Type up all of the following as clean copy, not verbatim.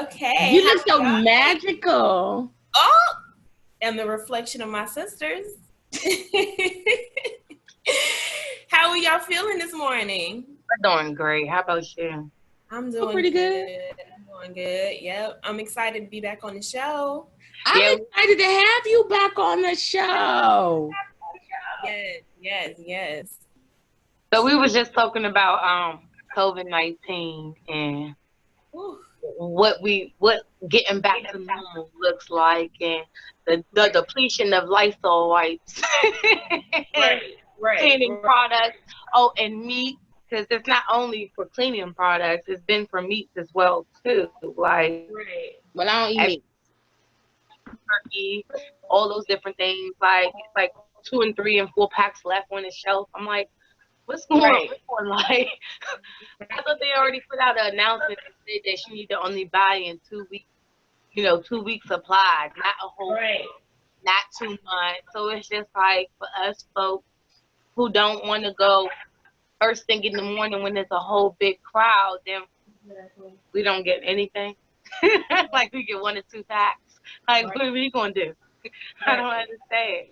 Okay. You look so magical. Oh, and the reflection of my sisters. How are y'all feeling this morning? We're doing great. How about you? I'm doing pretty good. I'm doing good. Yep. I'm excited to be back on the show. I'm excited to have you back on the show. Yes. So we was just talking about COVID-19 and what getting back to normal looks like, and the depletion of Lysol wipes, cleaning products. Oh, and meat, because it's not only for cleaning products; it's been for meats as well too. Like, well, I don't eat meat. Turkey, all those different things. Like, it's like 2 and 3 and 4 packs left on the shelf. I'm like, what's going on? Like, I thought they already put out an announcement that said that you need to only buy in 2 weeks, 2 weeks supply, not a whole, not 2 months. So it's just like, for us folks who don't want to go first thing in the morning when there's a whole big crowd, then we don't get anything. Like, we get 1 or 2 packs. Like, what are we going to do? I don't understand.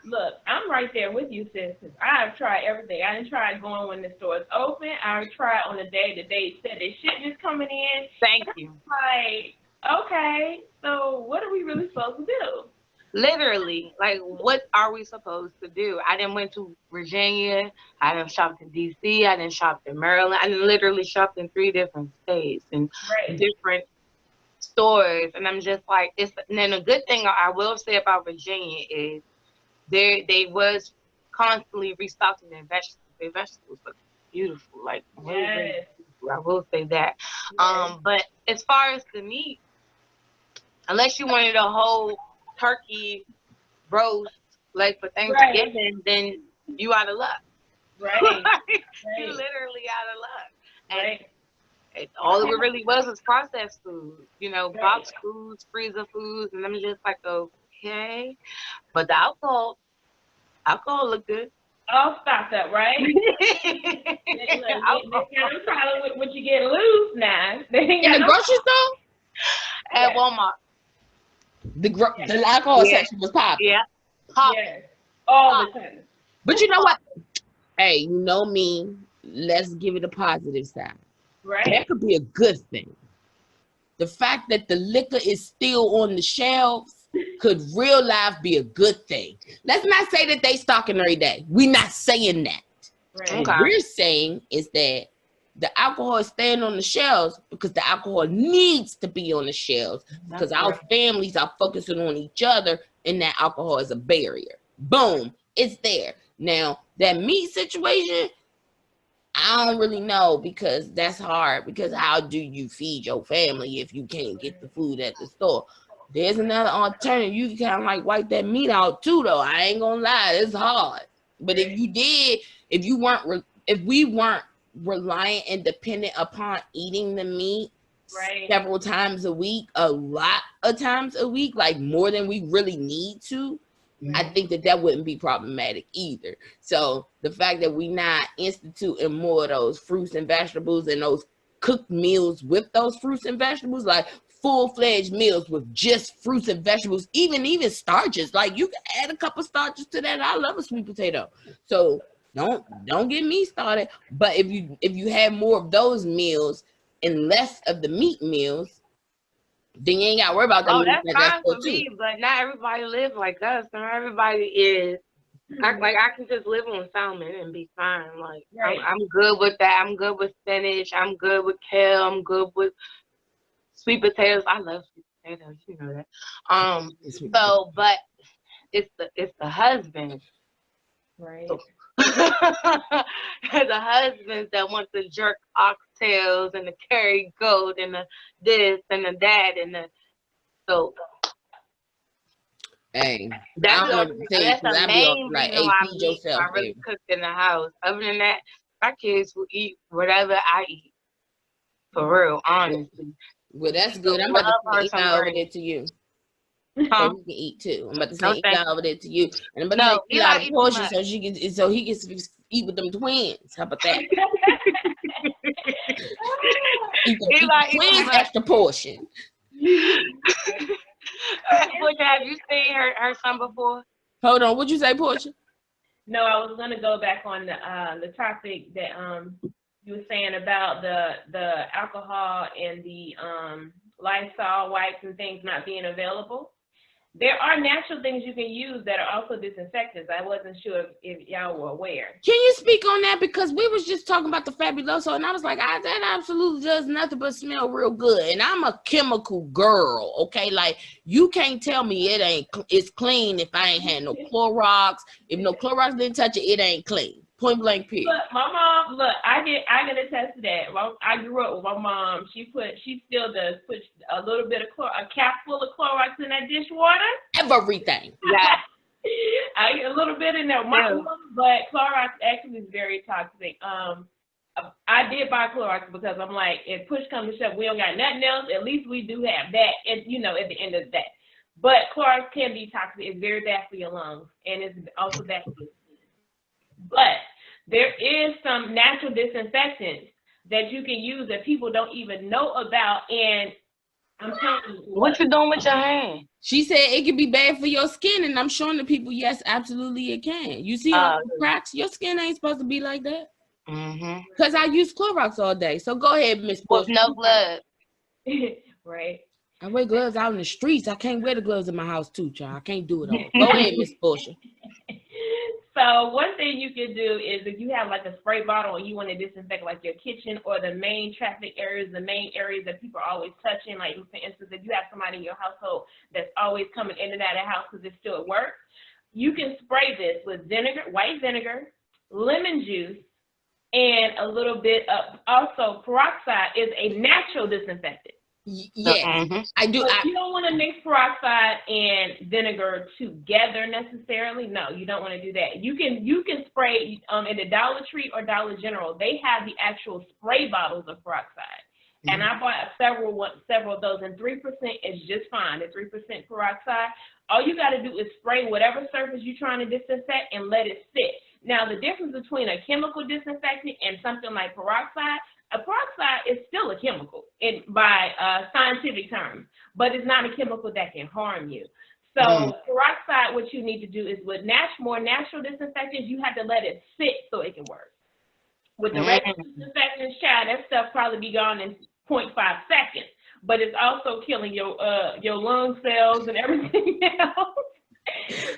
Look, I'm right there with you, sis. I've tried everything. I done tried going when the store's open. I've tried on the day they said the shipment's coming in. Thank you. Like, okay, so what are we really supposed to do? Literally, like, what are we supposed to do? I done went to Virginia. I done shopped in D.C. I done shopped in Maryland. I done literally shopped in 3 different states and different stores. And I'm just like, and then a good thing I will say about Virginia is they was constantly restocking their vegetables. Their vegetables look beautiful, like really beautiful. I will say that. But as far as the meat, unless you wanted a whole turkey roast like for Thanksgiving, then you out of luck. Right. You literally out of luck. And all it really was processed food, boxed foods, freezer foods, and I'm just like, okay. But the alcohol looked good. Oh, stop that, right? They're probably with what you get loose now. In the grocery store? At Walmart. The alcohol section was popping. Yeah. Yes. All the time. But you know what? Hey, you know me. Let's give it a positive side. Right. That could be a good thing. The fact that the liquor is still on the shelves could real life be a good thing. Let's not say that they stocking every day. We're not saying that. Right. What we're saying is that the alcohol is staying on the shelves because the alcohol needs to be on the shelves because our families are focusing on each other, and that alcohol is a barrier. Boom, it's there. Now, that meat situation, I don't really know, because that's hard, because how do you feed your family if you can't get the food at the store? There's another alternative. You can kind of like wipe that meat out too, though. I ain't gonna lie, it's hard. But if you did, if we weren't reliant and dependent upon eating the meat several times a week, a lot of times a week, like more than we really need to, I think that wouldn't be problematic either. So the fact that we not instituting more of those fruits and vegetables and those cooked meals with those fruits and vegetables, like full-fledged meals with just fruits and vegetables, even starches, like you can add a couple starches to that. I love a sweet potato. So don't get me started. But if you have more of those meals and less of the meat meals, then you ain't got to worry about that. Oh, that's fine for me, but not everybody lives like us. Not everybody is like I can just live on salmon and be fine. Like I'm good with that. I'm good with spinach. I'm good with kale. I'm good with sweet potatoes. I love sweet potatoes. You know that. So, but it's the husband, right? The husbands that want to jerk oxtails and the curry goat and the this and the that and the Hey, that's the main reason why I really cooked in the house. Other than that, my kids will eat whatever I eat. For real, honestly. Well, that's good. I'm about to eat over there to you. So you can eat too. I'm about to say Eli over there to you, and I'm about to say Eli to Portia so he can eat with them twins. How about that? Eat the twins extra portion. Portia, have you seen her son before? Hold on, what'd you say, Portia? No, I was gonna go back on the topic that you were saying about the alcohol and the Lysol wipes and things not being available. There are natural things you can use that are also disinfectants. I wasn't sure if y'all were aware. Can you speak on that? Because we was just talking about the Fabuloso, and I was like, that absolutely does nothing but smell real good. And I'm a chemical girl, okay? Like, you can't tell me it's clean if I ain't had no Clorox. If no Clorox didn't touch it, it ain't clean. Point blank period. Look, my mom, I can attest to that. I grew up with my mom. She still does put a little bit of a cap full of Clorox in that dishwater. Everything. Yeah. I get a little bit in there, but Clorox actually is very toxic. I did buy Clorox because I'm like, if push comes to shove, we don't got nothing else. At least we do have that, and at the end of the day. But Clorox can be toxic. It's very bad for your lungs, and it's also bad for your skin. But there is some natural disinfectants that you can use that people don't even know about, and I'm telling you. What you doing with your hand? She said it can be bad for your skin, and I'm showing the people, yes, absolutely it can. You see all the cracks? Your skin ain't supposed to be like that. Mm-hmm. Because I use Clorox all day. So go ahead, Miss Portia. With no gloves. Right. I wear gloves out in the streets. I can't wear the gloves in my house too, child. I can't do it all. Go ahead, Miss Portia. So one thing you can do is if you have like a spray bottle and you want to disinfect like your kitchen or the main traffic areas, the main areas that people are always touching, like for instance, if you have somebody in your household that's always coming in and out of the house because it's still at work, you can spray this with vinegar, white vinegar, lemon juice, and a little bit of also peroxide is a natural disinfectant. Yeah, I do. But you don't want to mix peroxide and vinegar together necessarily. No, you don't want to do that. You can spray in the Dollar Tree or Dollar General. They have the actual spray bottles of peroxide, and I bought several of those. And 3% is just fine. At 3% peroxide, all you got to do is spray whatever surface you're trying to disinfect and let it sit. Now, the difference between a chemical disinfectant and something like peroxide. A peroxide is still a chemical by scientific terms, but it's not a chemical that can harm you. So peroxide, what you need to do is with more natural disinfectants, you have to let it sit so it can work. With the regular disinfectants, child, that stuff probably be gone in 0.5 seconds, but it's also killing your lung cells and everything else.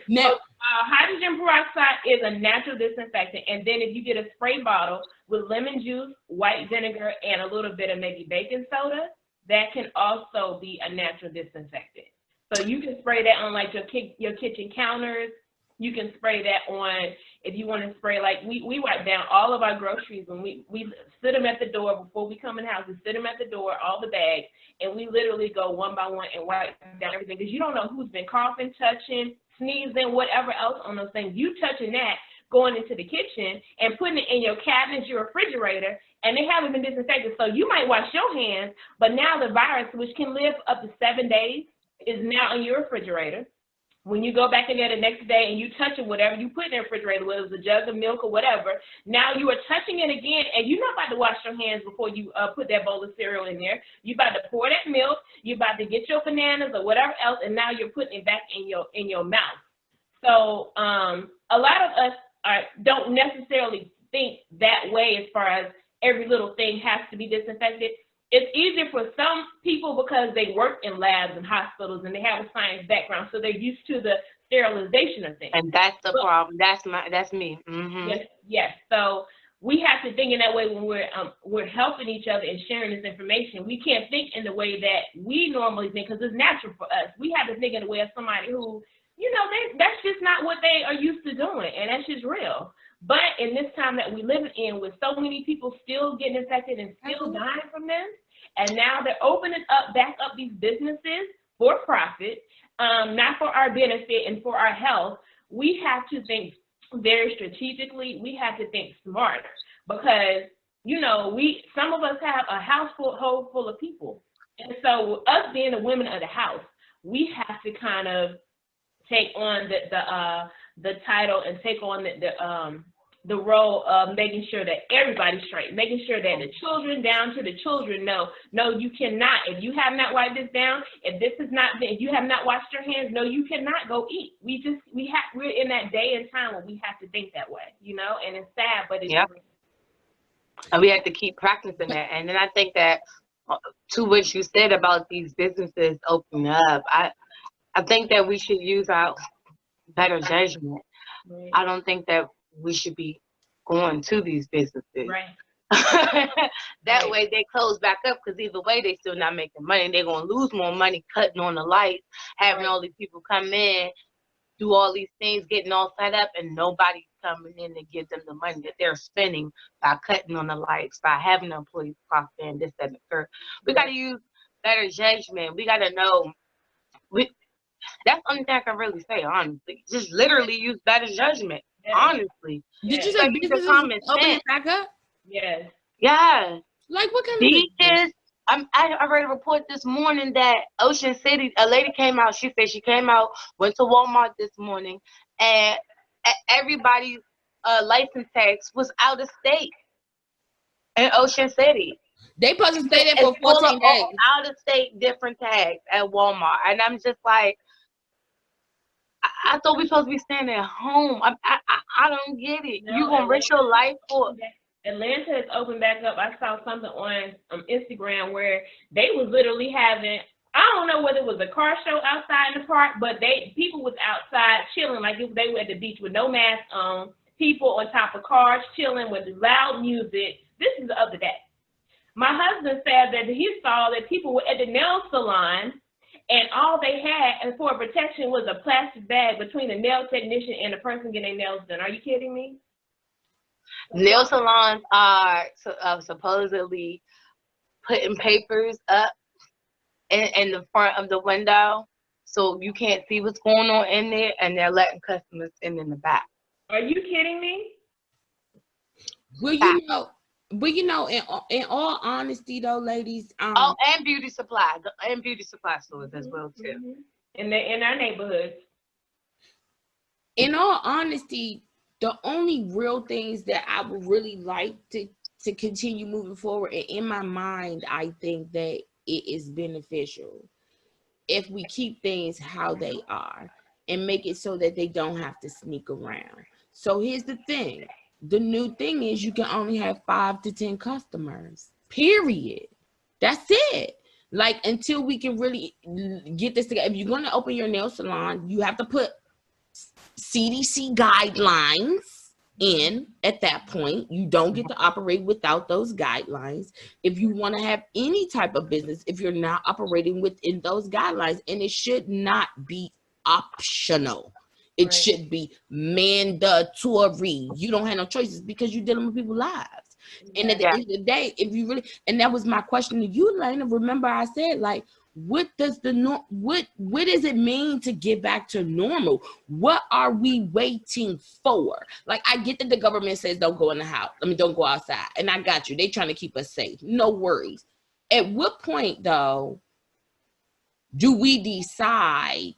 Now, hydrogen peroxide is a natural disinfectant, and then if you get a spray bottle with lemon juice, white vinegar, and a little bit of maybe baking soda, that can also be a natural disinfectant. So you can spray that on like your kitchen counters. You can spray that on if you want to spray, like we wipe down all of our groceries when we sit them at the door before we come in the house. We sit them at the door, all the bags, and we literally go one by one and wipe down everything because you don't know who's been coughing, touching, sneezing, whatever else on those things. You touching that, going into the kitchen and putting it in your cabinets, your refrigerator, and they haven't been disinfected. So you might wash your hands, but now the virus, which can live up to 7 days, is now in your refrigerator. When you go back in there the next day and you touch it, whatever you put in the refrigerator, whether it was a jug of milk or whatever, now you are touching it again, and you're not about to wash your hands before you put that bowl of cereal in there. You're about to pour that milk, you're about to get your bananas or whatever else, and now you're putting it back in your mouth. So a lot of us don't necessarily think that way as far as every little thing has to be disinfected. It's easier for some people because they work in labs and hospitals and they have a science background, so they're used to the sterilization of things. And that's the problem. That's me. Mm-hmm. Yes. So we have to think in that way when we're helping each other and sharing this information. We can't think in the way that we normally think because it's natural for us. We have to think in the way of somebody who, that's just not what they are used to doing, and that's just real. But in this time that we live in, with so many people still getting infected and still dying from this, and now they're opening back up these businesses for profit, not for our benefit and for our health, we have to think very strategically. We have to think smarter because, some of us have a household full of people. And so us being the women of the house, we have to kind of take on the title and take on the role of making sure that everybody's straight, making sure that the children down to the children know, no, you cannot. If you have not wiped this down, if you have not washed your hands, no, you cannot go eat. We're in that day and time when we have to think that way, you know, and it's sad, but it's true. And we have to keep practicing that. And then I think that to what you said about these businesses opening up, I think that we should use our better judgment. Right. I don't think that we should be going to these businesses. Right. That way they close back up, because either way they still not making money. They're going to lose more money cutting on the lights, having all these people come in, do all these things, getting all set up, and nobody's coming in to give them the money that they're spending by cutting on the lights, by having the employees clock in, this, that, and the third. We got to use better judgment. We got to know. That's the only thing I can really say, honestly. Just literally use better judgment, honestly. Did you say businesses opening back up? Yes. Yeah. Like what kind of business? I read a report this morning that Ocean City, a lady came out. She said she came out, went to Walmart this morning, and everybody's license tags was out of state in Ocean City. They supposed to stay there for 14 days. Out of state different tags at Walmart. And I'm just like, I thought we supposed to be staying at home. I don't get it. No, you gonna risk your life for Atlanta has opened back up. I saw something on Instagram where they was literally having, I don't know whether it was a car show outside in the park, but people was outside chilling like if they were at the beach with no mask on, people on top of cars chilling with loud music. This is the other day. My husband said that he saw that people were at the nail salon and all they had for protection was a plastic bag between the nail technician and the person getting their nails done. Are you kidding me? Nail salons are supposedly putting papers up in the front of the window so you can't see what's going on in there, and they're letting customers in the back. Are you kidding me? Well, you know, in all honesty, though, ladies. And beauty supply stores as well too. Mm-hmm. In our neighborhoods. In all honesty, the only real things that I would really like to continue moving forward, and in my mind, I think that it is beneficial if we keep things how they are and make it so that they don't have to sneak around. So here's the thing. The new thing is you can only have 5 to 10 customers, period. That's it. Like, until we can really get this together. If you're going to open your nail salon, you have to put CDC guidelines in at that point. You don't get to operate without those guidelines. If you want to have any type of business, if you're not operating within those guidelines, and it should not be optional. It should be mandatory. You don't have no choices because you're dealing with people's lives. And at the end of the day, if you really, and that was my question to you, Lena. Remember, I said, like, what does what does it mean to get back to normal? What are we waiting for? Like, I get that the government says don't go in the house. I mean, don't go outside. And I got you. They trying to keep us safe. No worries. At what point, though, do we decide?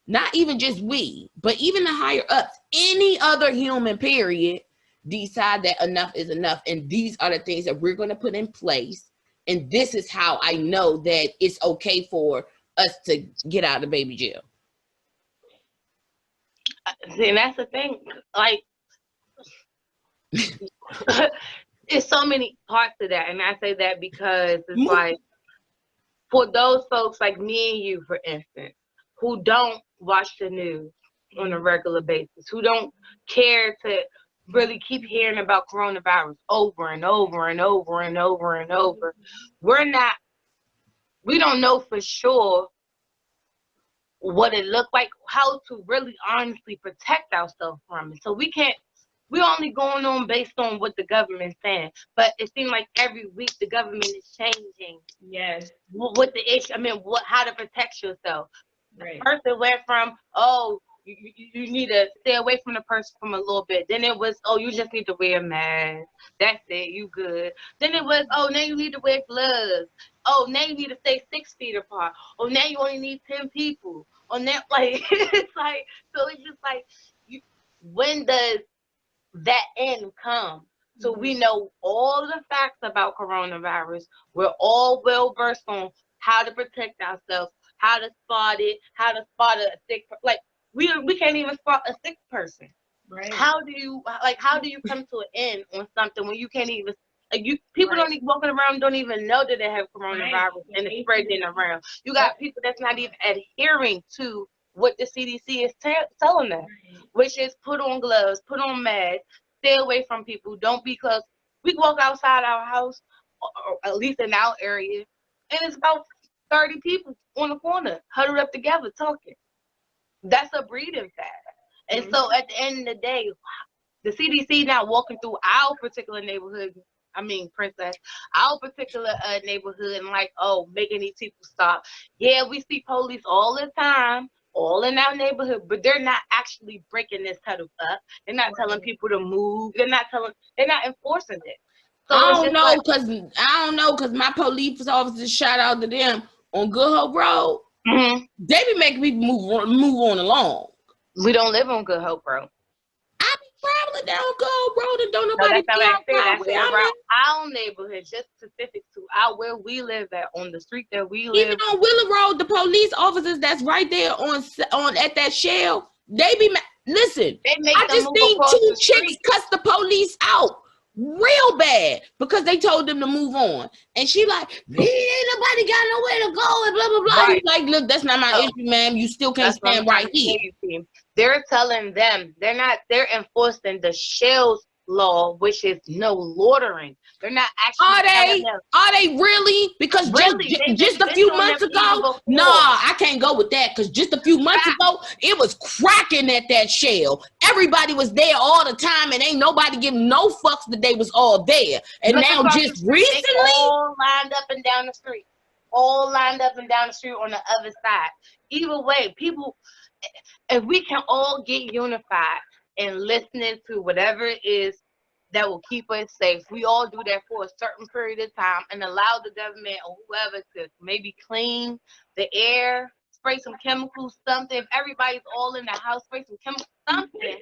Not even just we, but even the higher ups, any other human, period, decide that enough is enough. And these are the things that we're going to put in place. And this is how I know that it's okay for us to get out of baby jail. See, and that's the thing. Like, there's so many parts to that. And I say that because it's like, for those folks like me and you, for instance, who don't watch the news on a regular basis, who don't care to really keep hearing about coronavirus over and over and over and over and over. We don't know for sure what it looked like, how to really honestly protect ourselves from it. So we're only going on based on what the government's saying. But it seems like every week the government is changing. Yes. What the issue, how to protect yourself. Right. First it went from, you need to stay away from the person from a little bit. Then it was, you just need to wear a mask. That's it, you good. Then it was, now you need to wear gloves. Now you need to stay 6 feet apart. Now you only need 10 people. It's like, so it's just like, when does that end come. So we know all the facts about coronavirus. We're all well versed on how to protect ourselves, how to spot it, how to spot a sick like we can't even spot a sick person. Right. How do you come to an end on something when you can't even people don't even walking around don't even know that they have coronavirus and it's spreading around. You got people that's not even adhering to what the CDC is telling them, which is put on gloves, put on masks, stay away from people, don't be close. We walk outside our house, or at least in our area, and it's about 30 people on the corner huddled up together talking. That's a breathing fast. And so at the end of the day, the CDC now walking through our particular neighborhood, Princess, our particular neighborhood, and like, oh, making these people stop. Yeah, we see police all the time, all in our neighborhood, but they're not actually breaking this huddle up. They're not telling people to move. They're not enforcing it. So I don't know, cause my police officers, shout out to them on Good Hope Road. They be making people move on along. We don't live on Good Hope Road. I be traveling down Good Hope Road and don't nobody that's around our neighborhood, just specific to where we live at, on the street that we live. Even on Willow Road, the police officers that's right there on at that shell, they be listen. I just seen 2 chicks cuss the police out real bad because they told them to move on, and she like, ain't nobody got nowhere to go and blah blah blah. Right. Like, look, that's not my issue, ma'am. You still can't stand right here. They're telling them they're enforcing the shells law, which is no loitering. They're not actually. Are they really? Because just a few months ago, nah, I can't go with that. Because just a few months ago, it was cracking at that shell. Everybody was there all the time, and ain't nobody giving no fucks that they was all there. And now just recently, all lined up and down the street, on the other side. Either way, people, if we can all get unified and listening to whatever it is that will keep us safe, we all do that for a certain period of time and allow the government or whoever to maybe clean the air, spray some chemicals, something. If everybody's all in the house, spray some chemicals, something,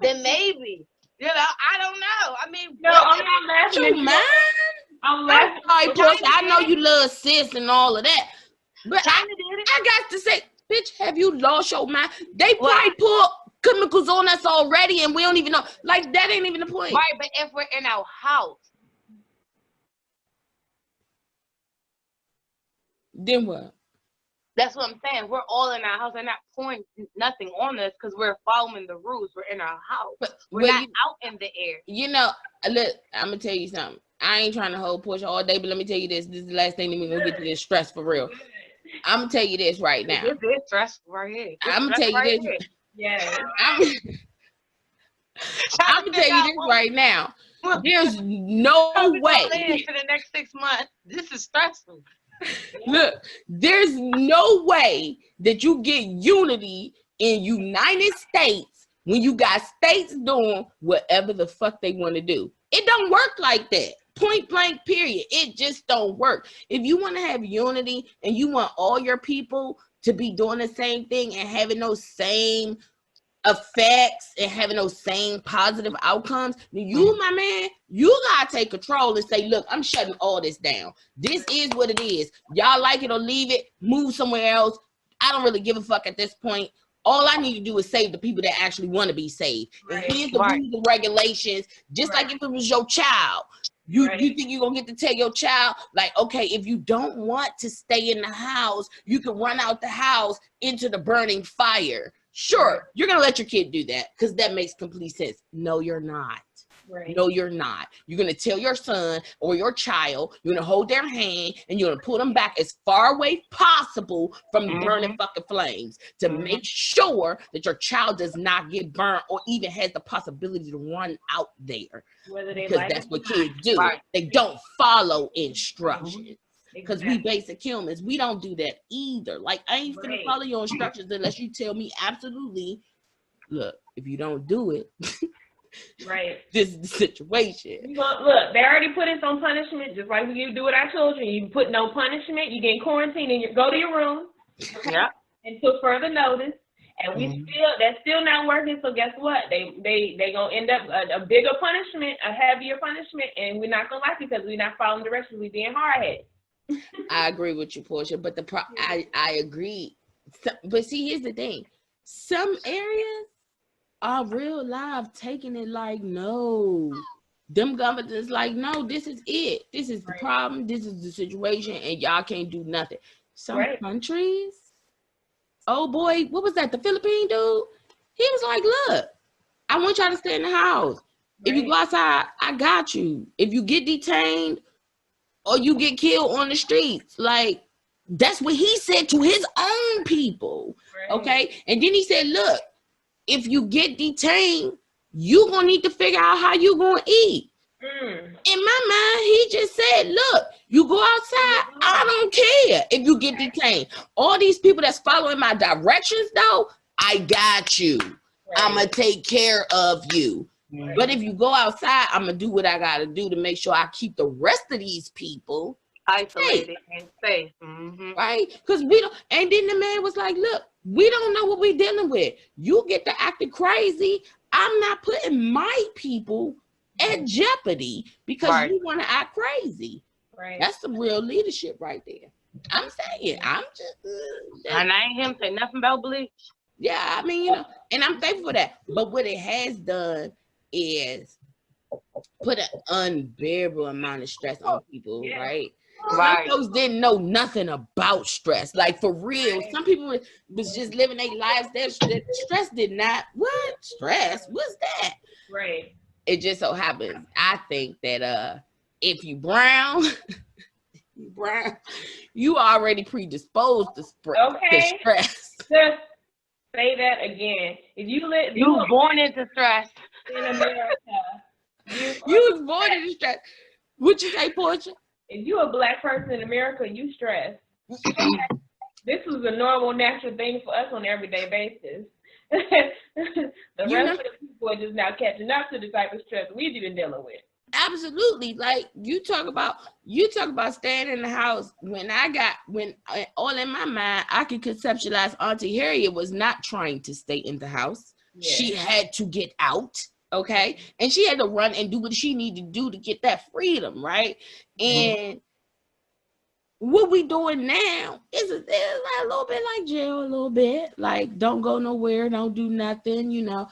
then maybe, I don't know. No, I'm not laughing. I'm laughing. All right, Portia, I know you love sis and all of that, but I got to say, bitch, have you lost your mind? They probably put chemicals on us already and we don't even know. Like, that ain't even the point. Right, but if we're in our house, then what? That's what I'm saying. We're all in our house. They're not pouring nothing on us because we're following the rules. We're in our house. But we're not out in the air. Look, I'm going to tell you something. I ain't trying to hold Portia all day, but let me tell you this. This is the last thing that we're going to get to this stress for real. I'm going to tell you this right now. It's stressful right here. I'm going to tell you this. Yeah. I'm going to tell you this right now. There's no way. For the next 6 months, this is stressful. Look, there's no way that you get unity in United States when you got states doing whatever the fuck they want to do. It don't work like that. Point blank, period. It just don't work. If you want to have unity and you want all your people to be doing the same thing and having those same effects and having those same positive outcomes, then you, my man, you gotta take control and say, look, I'm shutting all this down. This is what it is. Y'all like it or leave it, move somewhere else. I don't really give a fuck at this point. All I need to do is save the people that actually want to be saved. And here's the rules and regulations, just like if it was your child. You think you're going to get to tell your child, like, okay, if you don't want to stay in the house, you can run out the house into the burning fire. Sure, you're going to let your kid do that because that makes complete sense. No, you're not. Right. No, you're not. You're going to tell your son or your child, you're going to hold their hand and you're going to pull them back as far away possible from the burning fucking flames to make sure that your child does not get burned or even has the possibility to run out there. Because that's what kids do. Right. They don't follow instructions. Because we basic humans, we don't do that either. Like, I ain't finna follow your instructions unless you tell me absolutely, look, if you don't do it, this is the situation. Look, they already put us on punishment, just like we do with our children. You put no punishment, you get in quarantine and you go to your room until further notice. And that's still not working. So guess what? They gonna end up a bigger punishment, a heavier punishment, and we're not gonna like it because we're not following directions. We're being hard headed. I agree with you, Portia, but I agree. But see, here's the thing: some areas are real live taking it like, no, them governors like, no, this is it. This is the problem. This is the situation, and y'all can't do nothing. Some countries. Oh boy, what was that? The Philippine dude? He was like, look, I want y'all to stay in the house. If you go outside, I got you. If you get detained or you get killed on the streets, like, that's what he said to his own people. Okay. And then he said, look, if you get detained, you're gonna need to figure out how you gonna eat. In my mind, he just said, look, you go outside, I don't care if you get detained. All these people that's following my directions, though, I got you. I'm going to take care of you. But if you go outside, I'm going to do what I got to do to make sure I keep the rest of these people isolated and safe. Right? Because we don't, and then the man was like, look, we don't know what we're dealing with. You get to acting crazy. I'm not putting my people at jeopardy because you want to act crazy. That's some real leadership right there. I'm saying, I'm just and I ain't him say nothing about bleach. Yeah, I mean, you know, and I'm thankful for that. But what it has done is put an unbearable amount of stress on people, right? Some folks didn't know nothing about stress. Like, for real, some people was just living their lives. Their stress did not. What? Stress? What's that? Right. It just so happens, I think that if you brown, you already predisposed to stress. Just say that again. If you live, you were born into stress in America. You was born into stress. What you say, Portia? If you're a Black person in America, you stress. This is a normal, natural thing for us on an everyday basis. The rest of the people are just now catching up to the type of stress we've been dealing with. Absolutely. Like, you talk about staying in the house. When all in my mind, I could conceptualize Auntie Harriet was not trying to stay in the house. Yeah. She had to get out. Okay. And she had to run and do what she needed to do to get that freedom. Right. And what we doing now is a little bit like jail, a little bit like, don't go nowhere, don't do nothing, you know.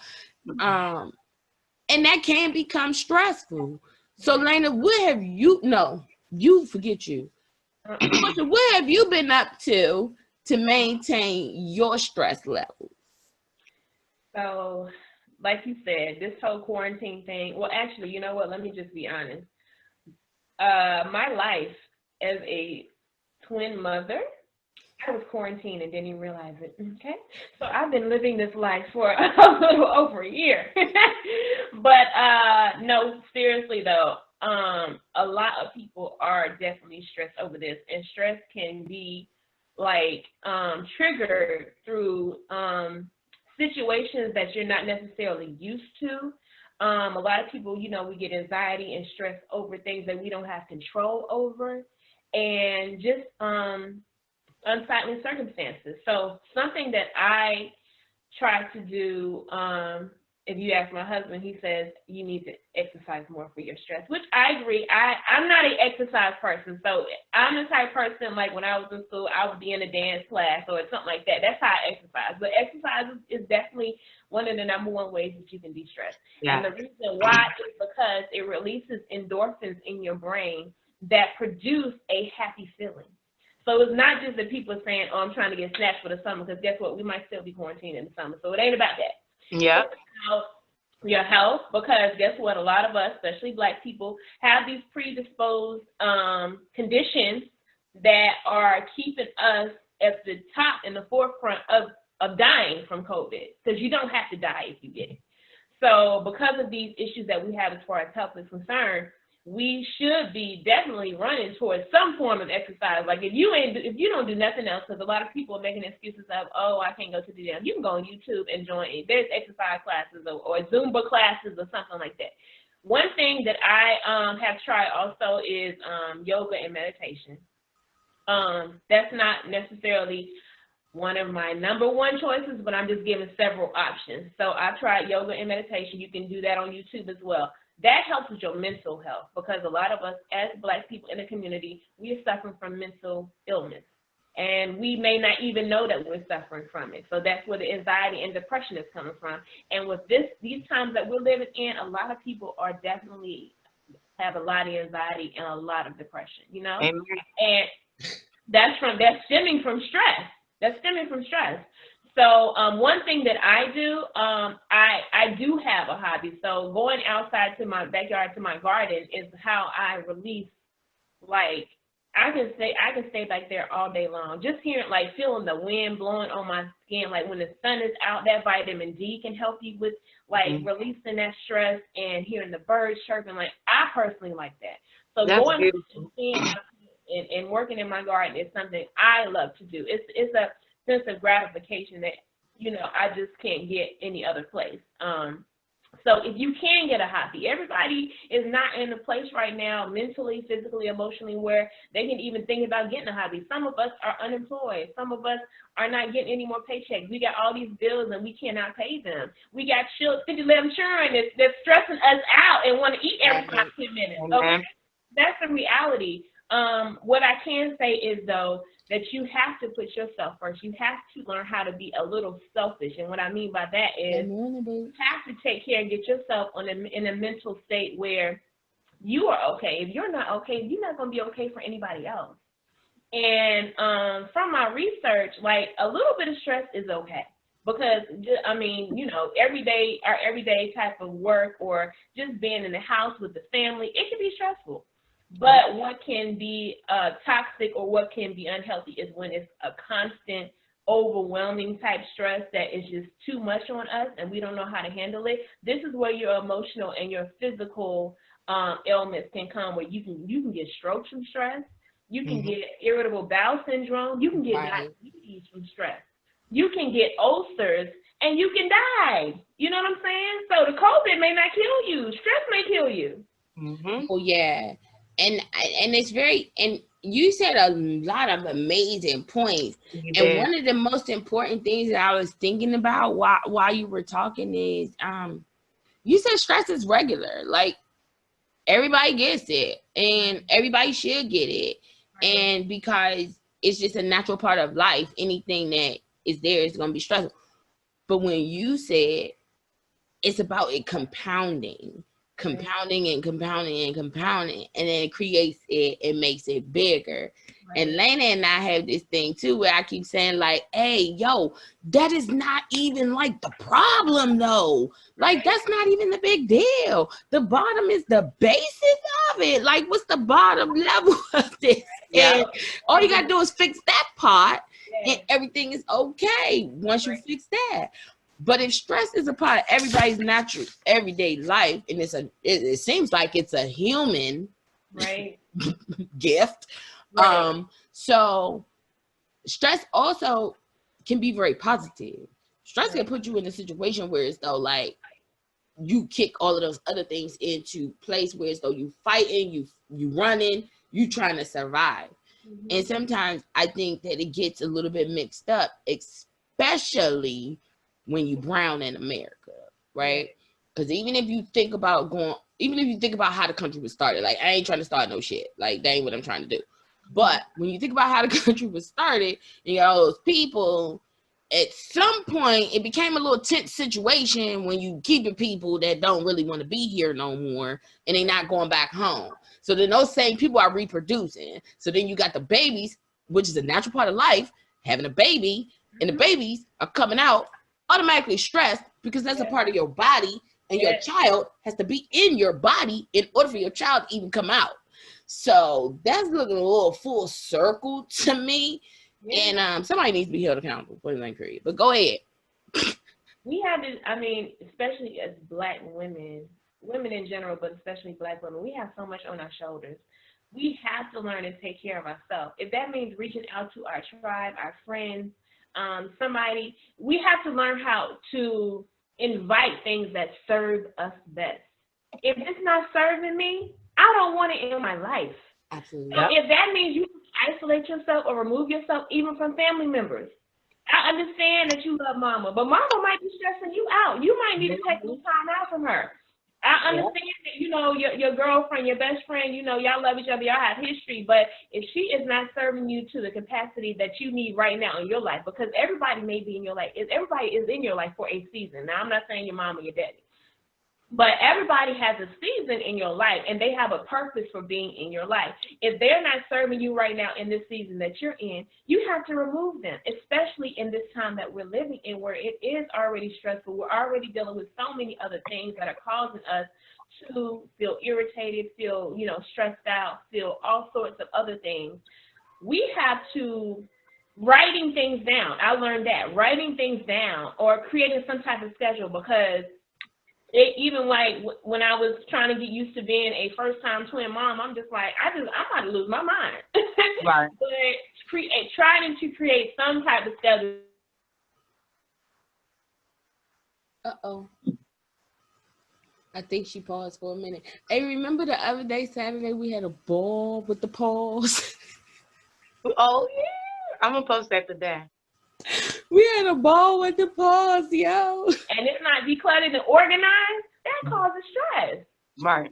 And that can become stressful. So, Lena, what have you forget you. What have you been up to maintain your stress levels? So, like you said, this whole quarantine thing, well, actually, you know what? Let me just be honest. My life as a twin mother, I was quarantined and didn't even realize it. Okay, so I've been living this life for a little over a year. But no, seriously though, a lot of people are definitely stressed over this, and stress can be like triggered through situations that you're not necessarily used to. A lot of people, you know, we get anxiety and stress over things that we don't have control over, and just unsightly circumstances. So something that I try to do, if you ask my husband, he says you need to exercise more for your stress, which I agree. I'm not an exercise person. So I'm the type of person, like when I was in school, I would be in a dance class or something like that. That's how I exercise. But exercise is definitely one of the number one ways that you can de-stress. Yeah. And the reason why is because it releases endorphins in your brain that produce a happy feeling. So it's not just that people are saying, oh, I'm trying to get snatched for the summer, because guess what? We might still be quarantined in the summer. So it ain't about that. Yeah. It's about your health, because guess what? A lot of us, especially Black people, have these predisposed conditions that are keeping us at the top in the forefront of dying from COVID, because you don't have to die if you get it. So because of these issues that we have as far as health is concerned, we should be definitely running towards some form of exercise. Like if you don't do nothing else, because a lot of people are making excuses of, oh, I can't go to the gym. You can go on YouTube and join it. There's exercise classes or Zumba classes or something like that. One thing that I have tried also is yoga and meditation. That's not necessarily one of my number one choices, but I'm just giving several options. So I tried yoga and meditation. You can do that on YouTube as well. That helps with your mental health, because a lot of us as Black people in the community, we are suffering from mental illness. And we may not even know that we're suffering from it. So that's where the anxiety and depression is coming from. And with these times that we're living in, a lot of people are definitely have a lot of anxiety and a lot of depression, you know? Amen. And that's stemming from stress. That's stemming from stress. So one thing that I do, I do have a hobby. So going outside to my backyard, to my garden, is how I release. Like, I can stay back there all day long, just hearing, like, feeling the wind blowing on my skin. Like, when the sun is out, that vitamin D can help you with, like, releasing that stress, and hearing the birds chirping. Like, I personally like that. So That's going beautiful. and working in my garden is something I love to do. It's a sense of gratification that, you know, I just can't get any other place. So if you can get a hobby, everybody is not in a place right now, mentally, physically, emotionally, where they can even think about getting a hobby. Some of us are unemployed. Some of us are not getting any more paychecks. We got all these bills and we cannot pay them. We got children, 50-11 children that's stressing us out and want to eat every 5 to 10 minutes. Okay? That's the reality. What I can say is, though, that you have to put yourself first. You have to learn how to be a little selfish. And what I mean by that is you have to take care and get yourself in a mental state where you are okay. If you're not okay, you're not going to be okay for anybody else. And from my research, like, a little bit of stress is okay. Because, I mean, you know, our everyday type of work, or just being in the house with the family, it can be stressful. But what can be toxic, or what can be unhealthy, is when it's a constant, overwhelming type stress that is just too much on us and we don't know how to handle it. This is where your emotional and your physical ailments can come, where you can get strokes from stress. You can get irritable bowel syndrome. You can get diabetes from stress. You can get ulcers, and you can die. You know what I'm saying? So the COVID may not kill you. Stress may kill you. Oh, yeah. And it's very, and you said a lot of amazing points. And one of the most important things that I was thinking about while you were talking is, you said stress is regular. Like, everybody gets it, and everybody should get it. And because it's just a natural part of life, anything that is there is going to be stressful. But when you said it's about it compounding and compounding, and then it creates it and makes it bigger. And Lena and I have this thing too, where I keep saying, like, hey, yo, that is not even like the problem though. Like, that's not even the big deal. The bottom is the basis of it. Like, what's the bottom level of this? And all you gotta do is fix that part, and everything is okay once you fix that. But if stress is a part of everybody's natural everyday life, and it seems like it's a human gift. So stress also can be very positive. Stress can put you in a situation where it's though, like, you kick all of those other things into place, where it's though you fighting, you running, you trying to survive. And sometimes I think that it gets a little bit mixed up, especially when you brown in America, right? Because even if you think about how the country was started, like, I ain't trying to start no shit. Like, that ain't what I'm trying to do. But when you think about how the country was started, you got all those people, at some point, it became a little tense situation when you keeping people that don't really want to be here no more, and they not going back home. So then those same people are reproducing. So then you got the babies, which is a natural part of life, having a baby, and the babies are coming out automatically stressed, because that's a part of your body, and your child has to be in your body in order for your child to even come out. So that's looking a little full circle to me. And somebody needs to be held accountable for that period. But go ahead. We have to, I mean, especially as Black women in general, but especially Black women, we have so much on our shoulders. We have to learn to take care of ourselves. If that means reaching out to our tribe, our friends, somebody, we have to learn how to invite things that serve us best. If it's not serving me, I don't want it in my life. Absolutely. So if that means you isolate yourself or remove yourself even from family members, I I understand that you love mama, but mama might be stressing you out. You might need to take some time out from her. I understand that, you know, your girlfriend, your best friend, you know, y'all love each other, y'all have history, but if she is not serving you to the capacity that you need right now in your life, because everybody may be in your life, everybody is in your life for a season. Now, I'm not saying your mom or your daddy, but everybody has a season in your life, and they have a purpose for being in your life. If they're not serving you right now in this season that you're in, you have to remove them, especially in this time that we're living in where it is already stressful. We're already dealing with so many other things that are causing us to feel irritated, feel, you know, stressed out, feel all sorts of other things. We have to writing things down. I learned that writing things down or creating some type of schedule, because it, even like when I was trying to get used to being a first-time twin mom, I'm just like, I'm about to lose my mind. Right. But trying to create some type of schedule. Uh-oh. I think she paused for a minute. Hey, remember the other day, Saturday, we had a ball with the pause? Oh, yeah. I'm going to post that today. We had a ball with the pause, yo. And it's not decluttered and organized, that causes stress. Right.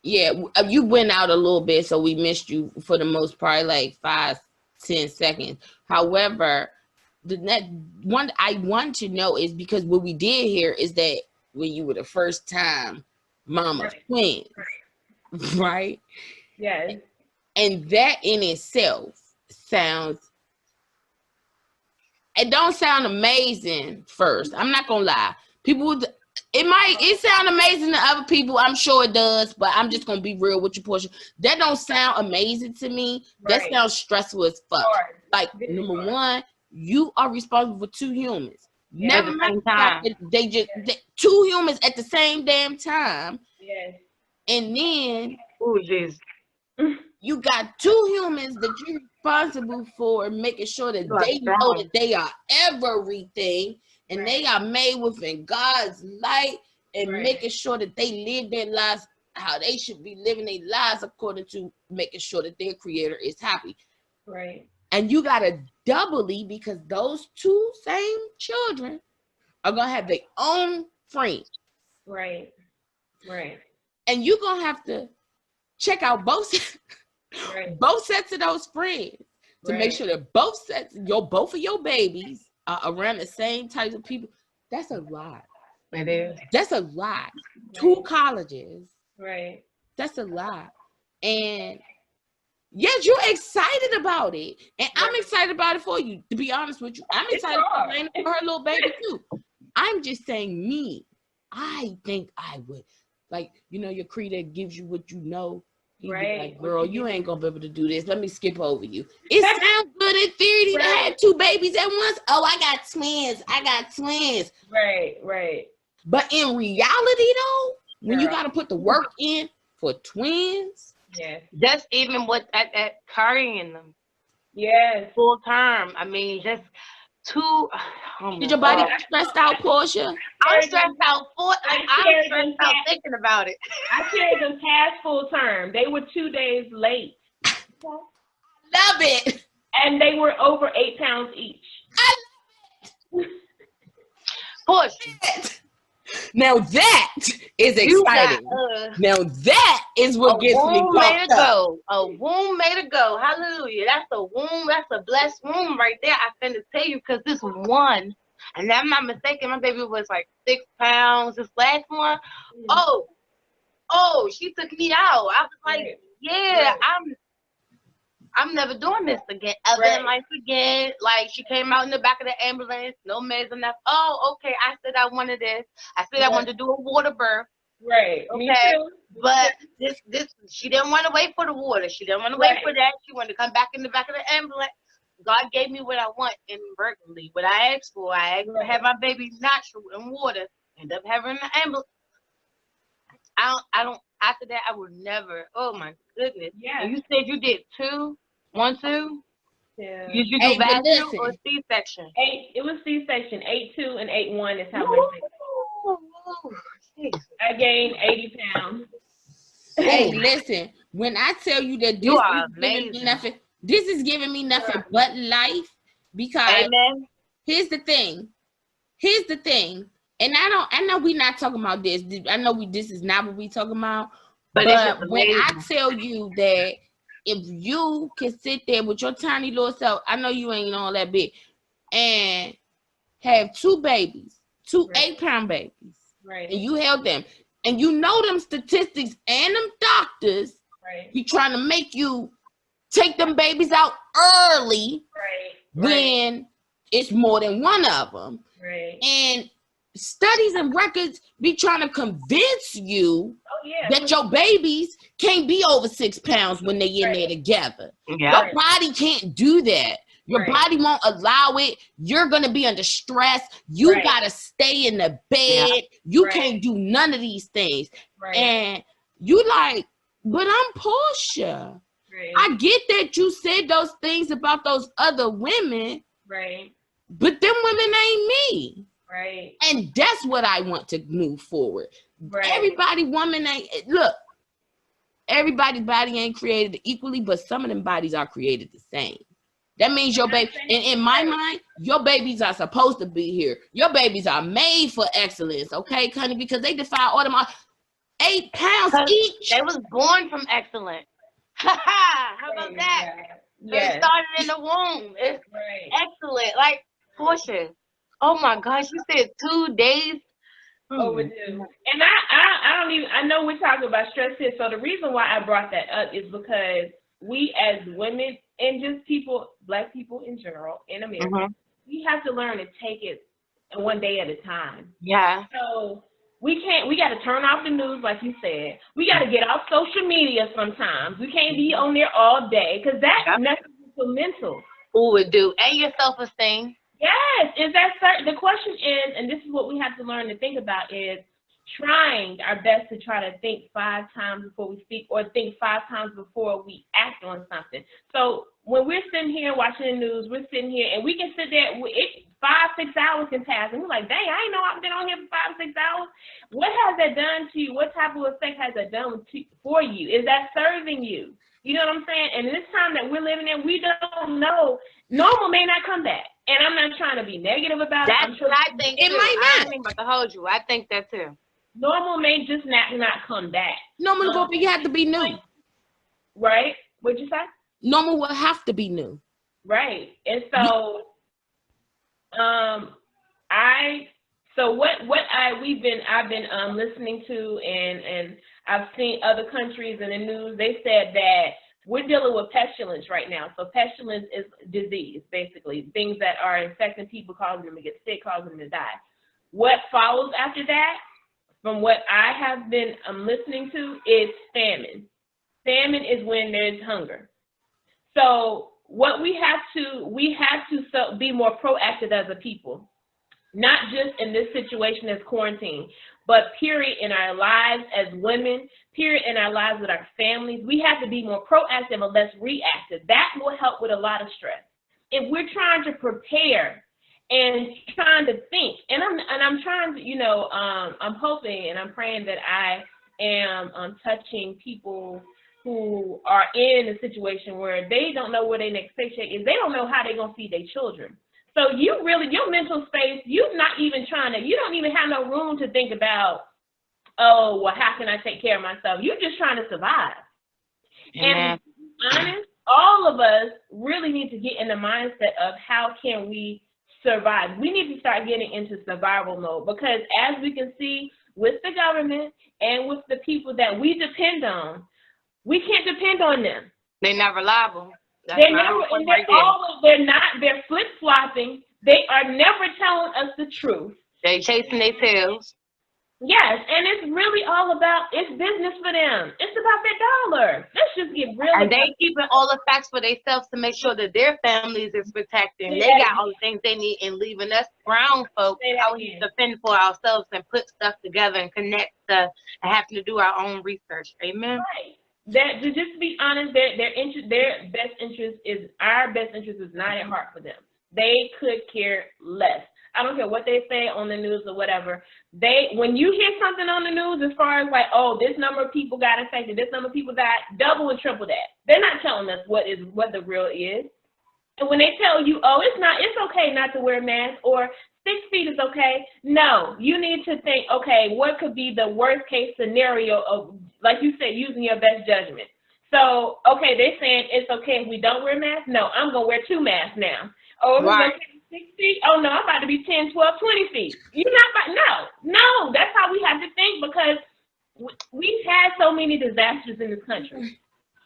Yeah, you went out a little bit, so we missed you for the most part, like 5-10 seconds. However, the next one I want to know is, because what we did here is that when you were the first time mama of twins, right? Yes. And that in itself sounds, it don't sound amazing first. I'm not gonna lie. People, it sound amazing to other people. I'm sure it does, but I'm just gonna be real with you, Portia. That don't sound amazing to me. That sounds stressful as fuck. Like, number one, you are responsible for two humans. Yeah, Never mind the fact that they two humans at the same damn time. Yes. And then you got two humans that you're responsible for making sure that they know that they are everything and they are made within God's light, and making sure that they live their lives how they should be living their lives according to making sure that their creator is happy. Right. And you got to doubly, because those two same children are going to have their own friends. Right. Right. And you're going to have to check out both sets of those friends to make sure that both of your babies are around the same types of people. That's a lot. It is. That's a lot. 2 colleges. Right. That's a lot. And yes, you're excited about it. And I'm excited about it for you, to be honest with you. I'm excited for her little baby too. I'm just saying, me, I think I would. Like, you know, your creator gives you what you know. He'd be like, girl, you ain't gonna be able to do this. Let me skip over you. It sounds good in theory to have 2 babies at once. Oh, I got twins. Right. But in reality, though, when you got to put the work in for twins. Yes. Just even with at carrying them. Yes. Full term. I mean, just 2. Did your body get stressed out, Portia? I'm stressed out. I'm stressed out thinking about it. I carried them past full term. They were 2 days late. Love it. And they were over 8 pounds each. I love it. Portia. Now that is exciting. Now that is what gets me pumped up. A womb made to go. Hallelujah. That's a womb. That's a blessed womb right there. I finna tell you, because this one, and I'm not mistaken, my baby was like 6 pounds. This last one, she took me out. I was like, I'm never doing this again, ever in life again. Like, she came out in the back of the ambulance, no meds enough. Oh, okay. I said I wanted this. I said I wanted to do a water birth. Right. Okay. Me too. But this, she didn't want to wait for the water. She didn't want to wait for that. She wanted to come back in the back of the ambulance. God gave me what I want inadvertently. What I asked for, I asked to have my baby natural in water. End up having the ambulance. I don't. After that, I would never. Oh my goodness. Yeah. And you said you did 2. 1, 2? Yeah. Did you do vaginal or C-section? 8. It was C-section. 8-2 and 8-1 is how much I gained 80 pounds. Hey, listen. When I tell you that this is giving me nothing but life, because Here's the thing. And I know we're not talking about this. I know this is not what we talking about. But when I tell you that if you can sit there with your tiny little self, I know you ain't all that big, and have 2 babies, 2 8-pound babies, and you held them, and you know them statistics and them doctors, he trying to make you take them babies out early when it's more than one of them. And studies and records be trying to convince you that your babies can't be over 6 pounds when they in there together. Your body can't do that. Your body won't allow it. You're going to be under stress. You got to stay in the bed. You can't do none of these things. And you like, but I'm Portia. I get that you said those things about those other women. But them women ain't me. And that's what I want to move forward. Everybody woman ain't, look, everybody's body ain't created equally, but some of them bodies are created the same. That means your baby, and in my mind, your babies are supposed to be here. Your babies are made for excellence, okay, honey? Because they defy all them 8 pounds each. They was born from excellence. How about that? They started in the womb. It's excellent. Like, Portia, oh my gosh, you said 2 days? Overdue. And I know we're talking about stress here. So the reason why I brought that up is because we as women and just people, Black people in general in America, we have to learn to take it one day at a time. So we got to turn off the news, like you said. We got to get off social media sometimes. We can't be on there all day because that messes with the mental. Who would do? And your self-esteem. Yes, is that certain? The question is, and this is what we have to learn to think about, is trying our best to try to think 5 times before we speak, or think 5 times before we act on something. So when we're sitting here watching the news, we're sitting here and we can sit there, 5-6 hours can pass, and we're like, dang, I ain't know I've been on here for 5-6 hours. What has that done to you? What type of effect has that done for you? Is that serving you? You know what I'm saying? And this time that we're living in, we don't know. Normal may not come back. And I'm not trying to be negative about it. That's what I think it too. might not. I don't think about to hold you. I think that too. Normal may just not come back. Normal will have to be new. Right? What'd you say? Normal will have to be new. Right. And so I've been listening to, and I've seen other countries in the news. They said that we're dealing with pestilence right now. So pestilence is disease, basically, things that are infecting people, causing them to get sick, causing them to die. What follows after that, from what I have been listening to, is famine. Famine is when there's hunger. So what we have to be more proactive as a people, not just in this situation as quarantine, but period in our lives as women, period in our lives with our families. We have to be more proactive and less reactive. That will help with a lot of stress. If we're trying to prepare and trying to think, and I'm trying to, I'm hoping and I'm praying that I am touching people who are in a situation where they don't know where their next paycheck is. They don't know how they're going to feed their children. So your mental space, you don't even have no room to think about, oh, well, how can I take care of myself? You're just trying to survive. And to be honest, all of us really need to get in the mindset of how can we survive. We need to start getting into survival mode, because as we can see with the government and with the people that we depend on, we can't depend on them. They're not reliable. They're flip-flopping. They are never telling us the truth. They chasing their tails. Yes, and it's really all about, it's business for them. It's about their dollar. Let's just get real. And they keeping all the facts for themselves to make sure that their families is protected. They got all the things they need, and leaving us brown folks out here to fend for ourselves and put stuff together and connect stuff and having to do our own research. Amen. Right. That, to just be honest, their best interest is, our best interest is not at heart for them. They could care less. I don't care what they say on the news or whatever. When you hear something on the news as far as like, oh, this number of people got infected, this number of people died, double and triple that. They're not telling us what the real is. And when they tell you, oh, it's okay not to wear a mask, or 6 feet is okay. No, you need to think, okay, what could be the worst case scenario of, like you said, using your best judgment. So, okay, they're saying it's okay if we don't wear masks. No, I'm going to wear 2 masks now. Oh, if Right. it's okay 6 feet? Oh, no, I'm about to be 10, 12, 20 feet. You're not about, no, that's how we have to think, because we've had so many disasters in this country.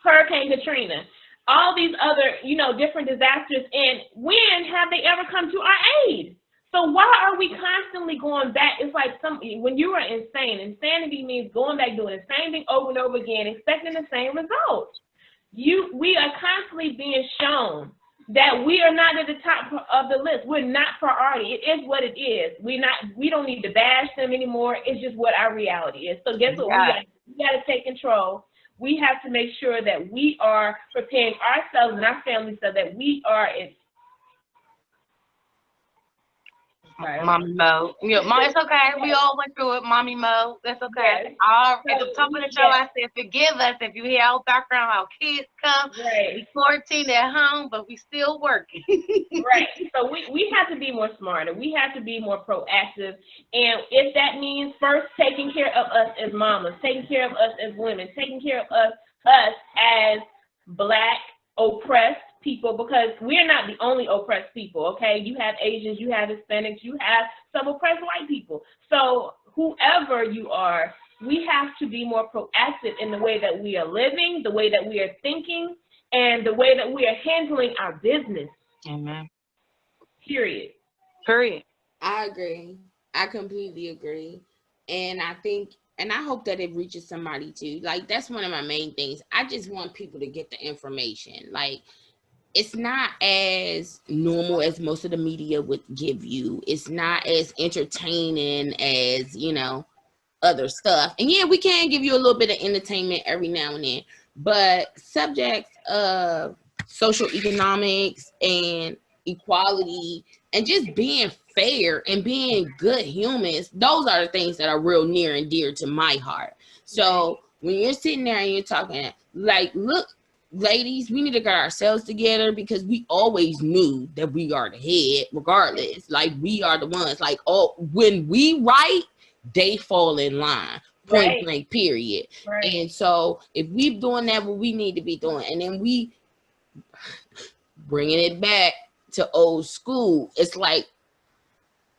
Hurricane Katrina, all these other, different disasters, and when have they ever come to our aid? So why are we constantly going back? It's like when you are insane. Insanity means going back, doing the same thing over and over again, expecting the same results. We are constantly being shown that we are not at the top of the list. We're not priority. It is what it is. We don't need to bash them anymore. It's just what our reality is. So guess what? We got to take control. We have to make sure that we are preparing ourselves and our families so that we are Mommy Mo. Yeah, it's okay. We all went through it. Mommy Mo. That's okay. Yes. At the top of the show, I said, forgive us if you hear our background, how kids come. Right. We 14 at home, but we still working. Right. So we have to be more smarter. We have to be more proactive. And if that means first taking care of us as mamas, taking care of us as women, taking care of us as Black oppressed people, because we're not the only oppressed people, okay? You have Asians, you have Hispanics, you have some oppressed white people. So whoever you are, we have to be more proactive in the way that we are living, the way that we are thinking, and the way that we are handling our business. Amen. Period. I agree. I completely agree. And I think, and I hope that it reaches somebody too. Like, that's one of my main things. I just want people to get the information. Like, it's not as normal as most of the media would give you. It's not as entertaining as, other stuff. And yeah, we can give you a little bit of entertainment every now and then, but subjects of social economics and equality and just being fair and being good humans, those are the things that are real near and dear to my heart. So when you're sitting there and you're talking, like, look, ladies, we need to get ourselves together, because we always knew that we are the head regardless. Like, we are the ones, like, when we write, they fall in line, point blank, period. And so if we're doing that, what we need to be doing, and then we bringing it back to old school, it's like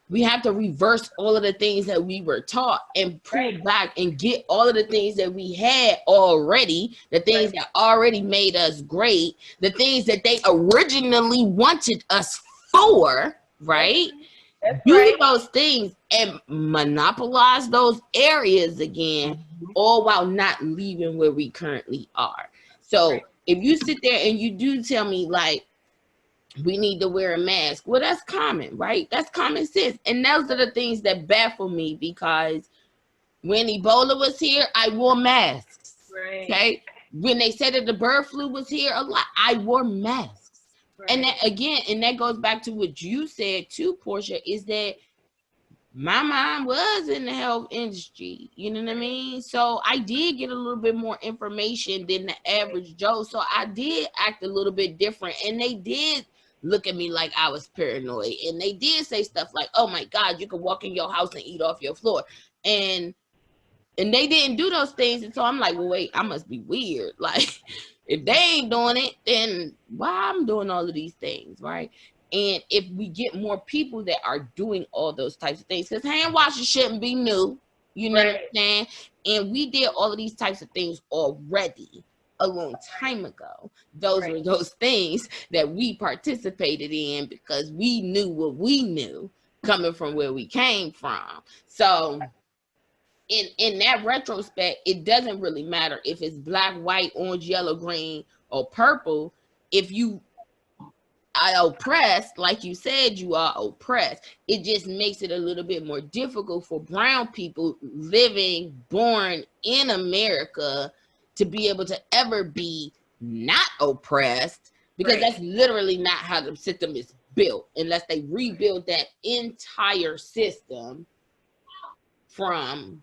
we have to reverse all of the things that we were taught and pull back and get all of the things that we had already, the things that already made us great, the things that they originally wanted us for, right? Do those things and monopolize those areas again, all while not leaving where we currently are. So if you sit there and you do tell me, like, we need to wear a mask, well, that's common, right? That's common sense. And those are the things that baffle me, because when Ebola was here, I wore masks. Okay? When they said that the bird flu was here a lot, I wore masks. And that, again, and that goes back to what you said too, Portia, is that my mom was in the health industry, you know what I mean? So I did get a little bit more information than the average Joe. So I did act a little bit different, and they did look at me like I was paranoid, and they did say stuff like, oh my God, you could walk in your house and eat off your floor. And they didn't do those things. And so I'm like, well, wait, I must be weird. Like, if they ain't doing it, then why I'm doing all of these things, right? And if we get more people that are doing all those types of things, because hand washing shouldn't be new, you know what I'm saying? And we did all of these types of things already a long time ago. Those were those things that we participated in because we knew what we knew coming from where we came from. So in that retrospect, it doesn't really matter if it's black, white, orange, yellow, green, or purple. If you are oppressed, like you said, you are oppressed. It just makes it a little bit more difficult for brown people living, born in America, to be able to ever be not oppressed, because that's literally not how the system is built, unless they rebuild that entire system from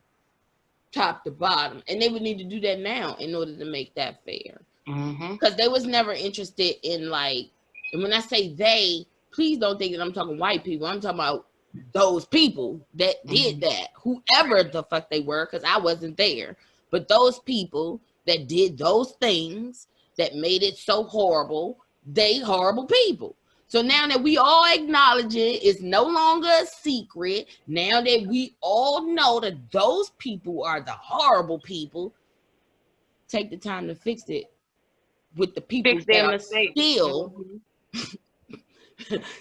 top to bottom. And they would need to do that now in order to make that fair. Because they was never interested in, like, And when I say they, please don't think that I'm talking white people. I'm talking about those people that did that, whoever the fuck they were, because I wasn't there. But those people that did those things that made it so horrible, they horrible people. So now that we all acknowledge it, it's no longer a secret. Now that we all know that those people are the horrible people, take the time to fix it with the people that are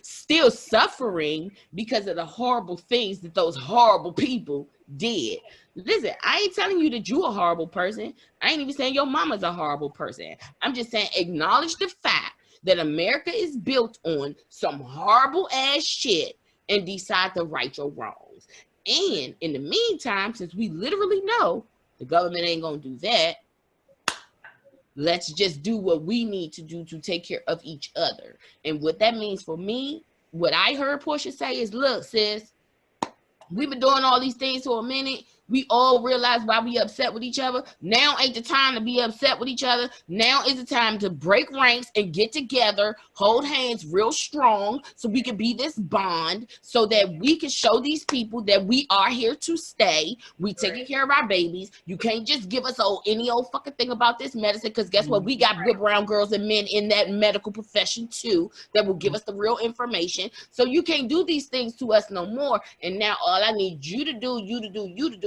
still suffering because of the horrible things that those horrible people did. Listen, I ain't telling you that you're a horrible person. I ain't even saying your mama's a horrible person. I'm just saying acknowledge the fact that America is built on some horrible ass shit and decide to right your wrongs. And in the meantime, since we literally know the government ain't gonna do that, let's just do what we need to do to take care of each other. And what that means for me, what I heard Portia say is, look, sis, we've been doing all these things for a minute. We all realize why we upset with each other. Now ain't the time to be upset with each other. Now is the time to break ranks and get together, hold hands real strong so we can be this bond, so that we can show these people that we are here to stay. We taking care of our babies. You can't just give us any old fucking thing about this medicine, because guess what? We got good brown girls and men in that medical profession too that will give us the real information. So you can't do these things to us no more. And now all I need you to do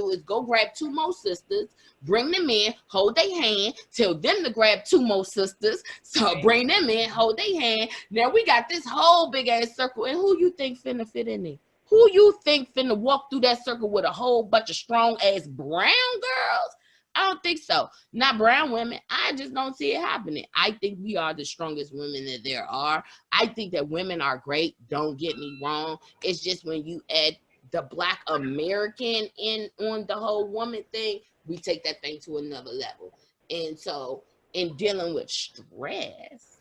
is go grab 2 more sisters, bring them in, hold their hand, tell them to grab 2 more sisters, so bring them in, hold their hand. Now we got this whole big ass circle, and who you think finna fit in there? Who you think finna walk through that circle with a whole bunch of strong ass brown girls? I don't think so. Not brown women. I just don't see it happening. I think we are the strongest women that there are. I think that women are great. Don't get me wrong. It's just when you add the Black American in on the whole woman thing, we take that thing to another level. And so in dealing with stress,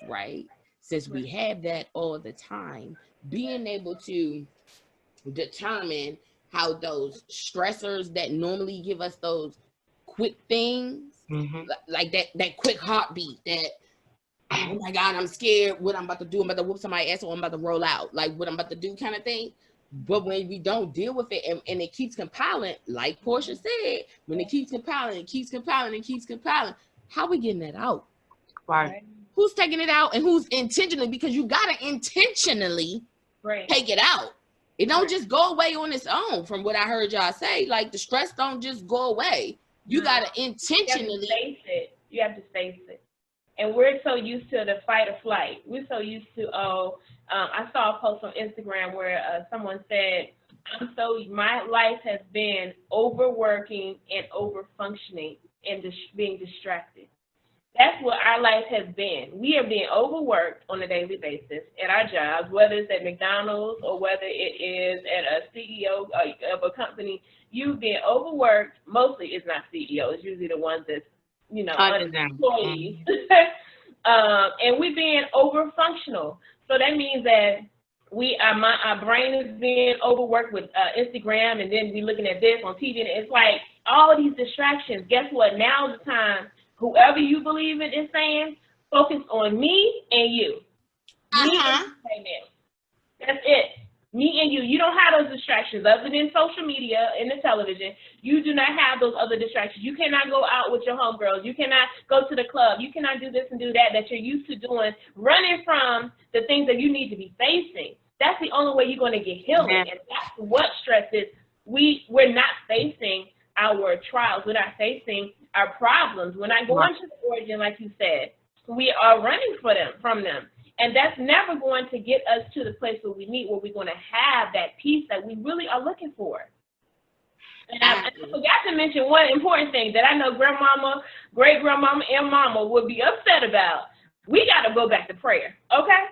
right, since we have that all the time, being able to determine how those stressors that normally give us those quick things, like that quick heartbeat, that oh my God, I'm scared what I'm about to do, I'm about to whoop somebody's ass, or I'm about to roll out, like what I'm about to do kind of thing. But when we don't deal with it and it keeps compiling, like Portia said, when it keeps compiling, how are we getting that out? Right. Who's taking it out and who's intentionally? Because you got to intentionally take it out. It don't just go away on its own, from what I heard y'all say. Like the stress don't just go away. You got to intentionally face it. You have to face it. And we're so used to the fight or flight. We're so used to, I saw a post on Instagram where someone said, my life has been overworking and overfunctioning and being distracted. That's what our life has been. We are being overworked on a daily basis at our jobs, whether it's at McDonald's or whether it is at a CEO of a company. You've been overworked. Mostly it's not CEO. It's usually the ones that's, employees. And we're being over-functional. So that means that our brain is being overworked with Instagram, and then we're looking at this on TV, and it's like all of these distractions. Guess what? Now's the time, whoever you believe it is saying, focus on me and you. Me and you right now. That's it. Me and you. You don't have those distractions other than social media and the television. You do not have those other distractions. You cannot go out with your homegirls. You cannot go to the club. You cannot do this and do that you're used to doing, running from the things that you need to be facing. That's the only way you're going to get healing. And that's what stress is. We're not facing our trials. We're not facing our problems. We're not going to the origin, like you said. We are running from them. And that's never going to get us to the place where we need, where we're going to have that peace that we really are looking for. And I forgot to mention one important thing that I know grandmama, great-grandmama, and mama would be upset about. We got to go back to prayer, okay?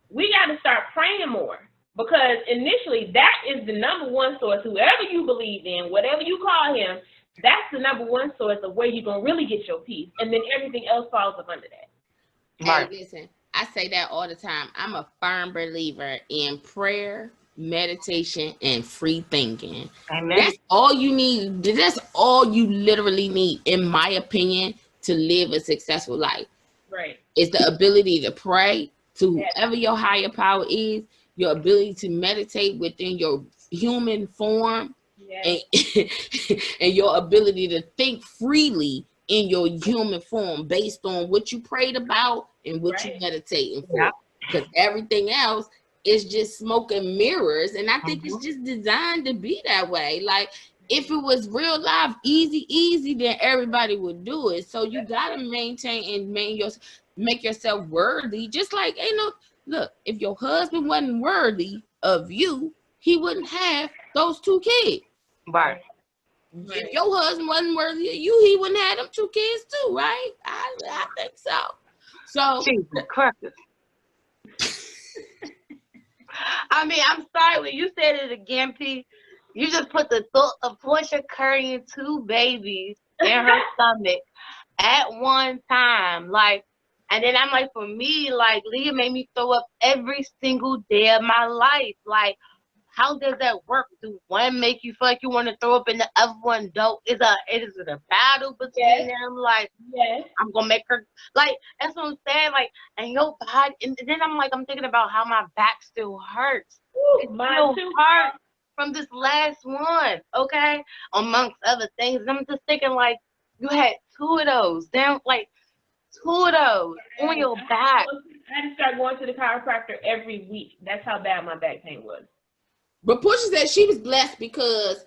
We got to start praying more, because initially that is the number one source. Whoever you believe in, whatever you call him, that's the number one source of where you're going to really get your peace. And then everything else falls up under that. Right. Hey, listen. I say that all the time. I'm a firm believer in prayer, meditation, and free thinking. Amen. That's all you need. That's all you literally need, in my opinion, to live a successful life. Right. It's the ability to pray, to whoever your higher power is, your ability to meditate within your human form, and, and your ability to think freely in your human form based on what you prayed about and what you meditating for. Because everything else is just smoke and mirrors. And I think it's just designed to be that way. Like, if it was real life, easy, then everybody would do it. So you gotta maintain and make yourself worthy. Just like, look, if your husband wasn't worthy of you, he wouldn't have those 2 kids. Right. If your husband wasn't worthy of you, he wouldn't have them 2 kids too, right? I think so. So Jesus Christ. I mean, I'm sorry, when you said it again, P, you just put the thought of Portia carrying 2 babies in her stomach at one time. Like, and then I'm like, for me, like, Leah made me throw up every single day of my life. Like, how does that work? Do one make you feel like you want to throw up and the other one don't? Is it a battle between them? Like, I'm gonna make her, like, that's what I'm saying. Like, and your body, and then I'm thinking about how my back still hurts. It still hurts from this last one, okay? Amongst other things. And I'm just thinking, like, you had 2 of those. Damn, like 2 of those on your back. I had to start going to the chiropractor every week. That's how bad my back pain was. But Portia said she was blessed because,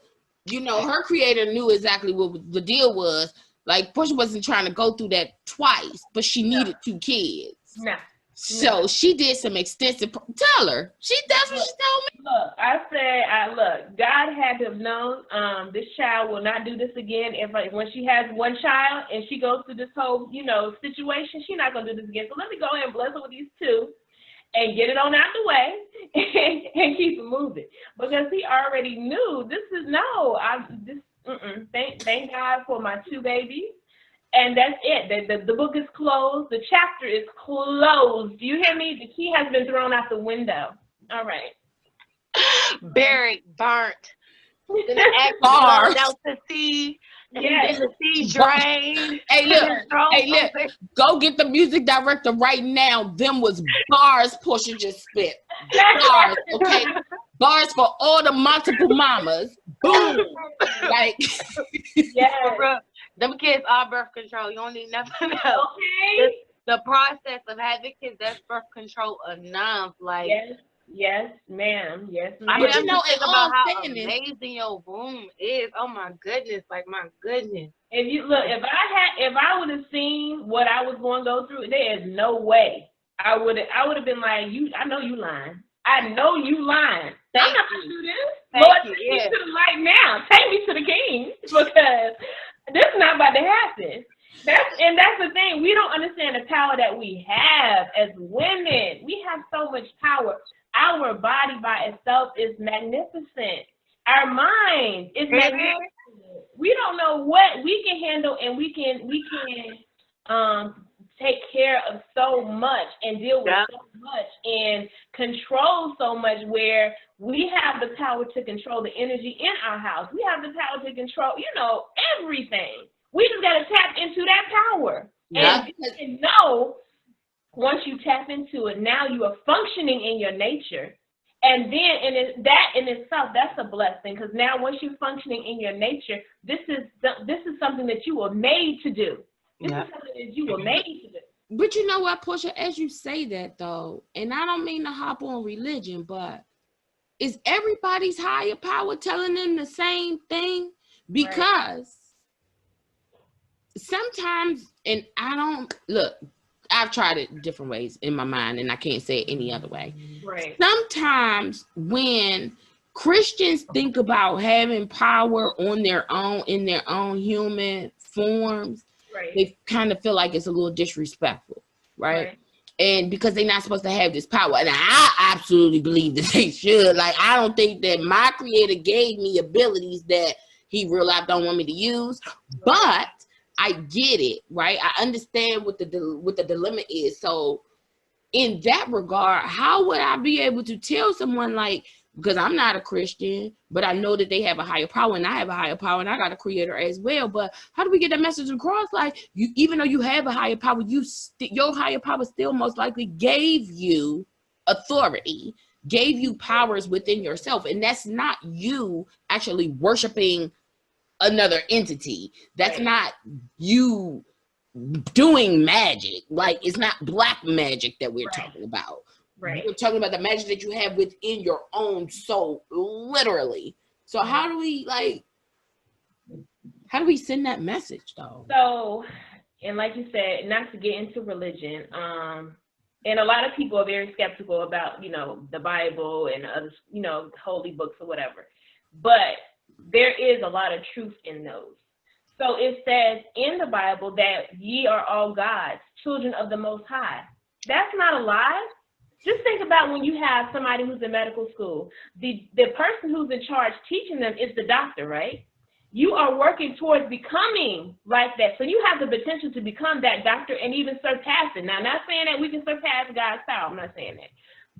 her creator knew exactly what the deal was. Like, Portia wasn't trying to go through that twice, but she needed 2 kids. No. So she did some extensive. Tell her. That's what she told me. Look, I said, God had to have known this child will not do this again. When she has one child and she goes through this whole, situation, she's not gonna do this again. So let me go ahead and bless her with these 2. And get it on out the way and keep it moving, because he already knew Thank God for my 2 babies, and that's it. The book is closed. The chapter is closed. Do you hear me? The key has been thrown out the window. All right. Buried, burnt. Then the axe blown out to sea. And then the sea drained. Hey, look. Go get the music director right now. Them was bars Portia just spit. Bars, okay? Bars for all the multiple mamas. Boom. Like, them kids are birth control. You don't need nothing else. Okay. The process of having kids, that's birth control enough. Like, yes, ma'am. Yes, ma'am. I mean, I'm just thinking about how amazing your womb is. Oh my goodness, like, my goodness. If you look, if I would have seen what I was going to go through, there is no way I would have been like, I know you lying. I'm not gonna do this. Lord, take me to the light now. Take me to the King, because this is not about to happen. That's the thing. We don't understand the power that we have as women. We have so much power. Our body by itself is magnificent. Our mind is magnificent. We don't know what we can handle, and we can take care of so much and deal with so much and control so much, where we have the power to control the energy in our house. We have the power to control, everything. We just got to tap into that power. And you can know, once you tap into it, now you are functioning in your nature. And then that in itself, that's a blessing, because now once you're functioning in your nature, this is something that you were made to do. This is something that you were made to do. But you know what, Portia, as you say that, though, and I don't mean to hop on religion, but is everybody's higher power telling them the same thing? Because sometimes, and I've tried it different ways in my mind, and I can't say it any other way. Right. Sometimes when Christians think about having power on their own, in their own human forms, they kind of feel like it's a little disrespectful, right? And because they're not supposed to have this power. And I absolutely believe that they should. Like, I don't think that my creator gave me abilities that he real life don't want me to use, but I get it, right? I understand what the dilemma is. So in that regard, how would I be able to tell someone, like, because I'm not a Christian, but I know that they have a higher power and I have a higher power and I got a creator as well. But how do we get that message across? Like, you, even though you have a higher power, your higher power still most likely gave you authority, gave you powers within yourself. And that's not you actually worshiping another entity. That's not you doing magic. Like, it's not black magic that we're talking about. Right. We're talking about the magic that you have within your own soul, literally. So how do we send that message though? So, and like you said, not to get into religion, and a lot of people are very skeptical about, you know, the Bible and other, you know, holy books or whatever. But there is a lot of truth in those. So it says in the Bible that ye are all gods, children of the Most High. That's not a lie. Just think about when you have somebody who's in medical school, the person who's in charge teaching them is the doctor, right? You are working towards becoming like that. So you have the potential to become that doctor and even surpass it. Now, I'm not saying that we can surpass God's power. I'm not saying that.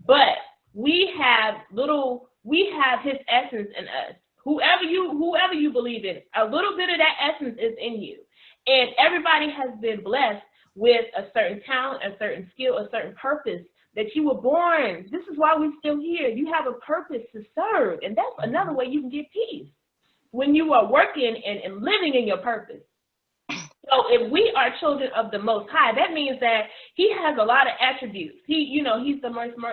But we have his essence in us. Whoever you believe in, a little bit of that essence is in you. And everybody has been blessed with a certain talent, a certain skill, a certain purpose that you were born. This is why we're still here. You have a purpose to serve. And that's another way you can get peace, when you are working and living in your purpose. So if we are children of the Most High, that means that he has a lot of attributes. He's the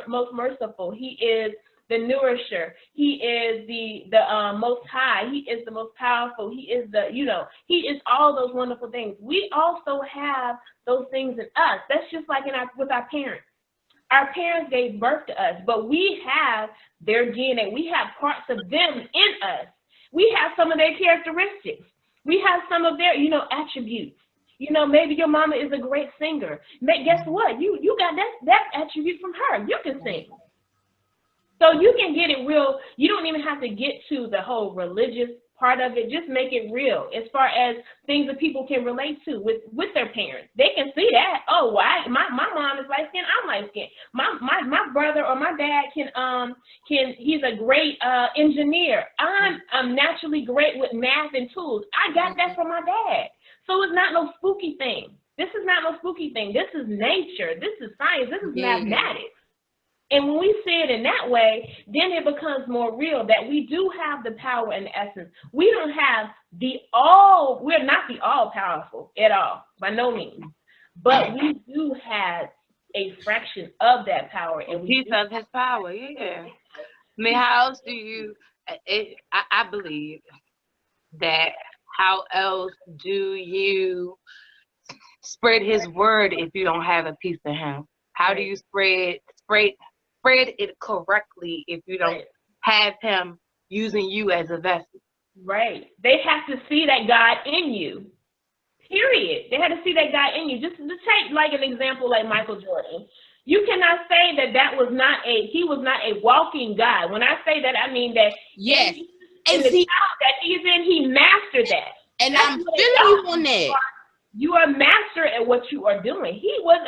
most merciful. He is the nourisher. He is the Most High. He is the most powerful. He is he is all those wonderful things. We also have those things in us. That's just like with our parents. Our parents gave birth to us, but we have their DNA. We have parts of them in us. We have some of their characteristics. We have some of their, attributes. Maybe your mama is a great singer. Guess what? You got that attribute from her. You can sing. So you can get it real. You don't even have to get to the whole religious part of it. Just make it real as far as things that people can relate to with their parents. They can see that. Oh, my mom is light skinned, I'm light skinned. My brother or my dad he's a great engineer. I'm naturally great with math and tools. I got that from my dad. So it's not no spooky thing. This is not no spooky thing. This is nature. This is science. This is mathematics. And when we see it in that way, then it becomes more real that we do have the power and the essence. We don't have we're not the all powerful at all, by no means. But we do have a fraction of that power. And we piece of his power, yeah. I mean, how else do you, I believe that how else do you spread his word if you don't have a piece of him? How do you spread it correctly if you don't have him using you as a vessel? Right. They have to see that God in you. Period. They had to see that God in you. Just to take like an example like Michael Jordan. You cannot say that he was not a walking God. When I say that, I mean that yes. And the talent that he's in, he mastered that. And that's I'm feeling you on that. You are a master at what you are doing. He was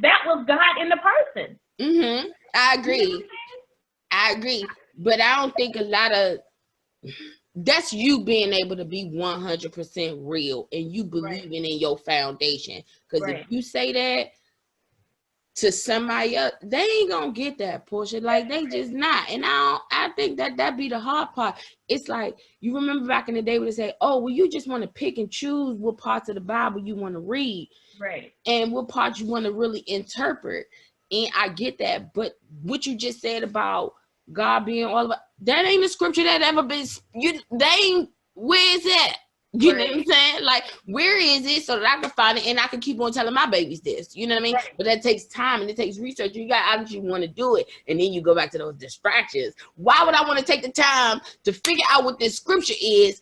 that was God in the person. Mm-hmm. I agree. But I don't think a lot of that's you being able to be 100% real and you believing in your foundation. Because if you say that to somebody else, they ain't gonna get that, Portia. Like, they just not. And I think that be the hard part. It's like, you remember back in the day when they say, oh, well, you just want to pick and choose what parts of the Bible you want to read. Right. And what parts you want to really interpret. And I get that. But what you just said about God being all about, that ain't a scripture that ever been, where is that? You know what I'm saying? Like, where is it so that I can find it and I can keep on telling my babies this? You know what I mean? Right. But that takes time and it takes research. You got to actually want to do it. And then you go back to those distractions. Why would I want to take the time to figure out what this scripture is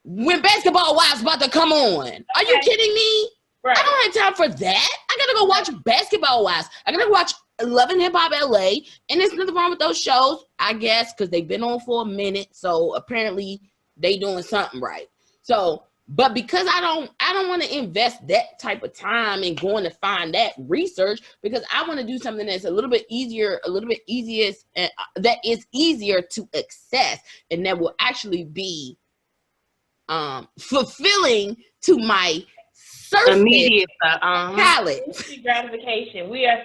when Basketball Wives about to come on? Are you kidding me? Right. I don't have time for that. I got to go watch Basketball Wives. I got to watch Love and Hip Hop LA. And there's nothing wrong with those shows, I guess, because they've been on for a minute. So apparently they doing something right. So, But because I don't want to invest that type of time in going to find that research, because I want to do something that's a little bit easier, that is easier to access, and that will actually be fulfilling to my immediate palate. Instant gratification. We are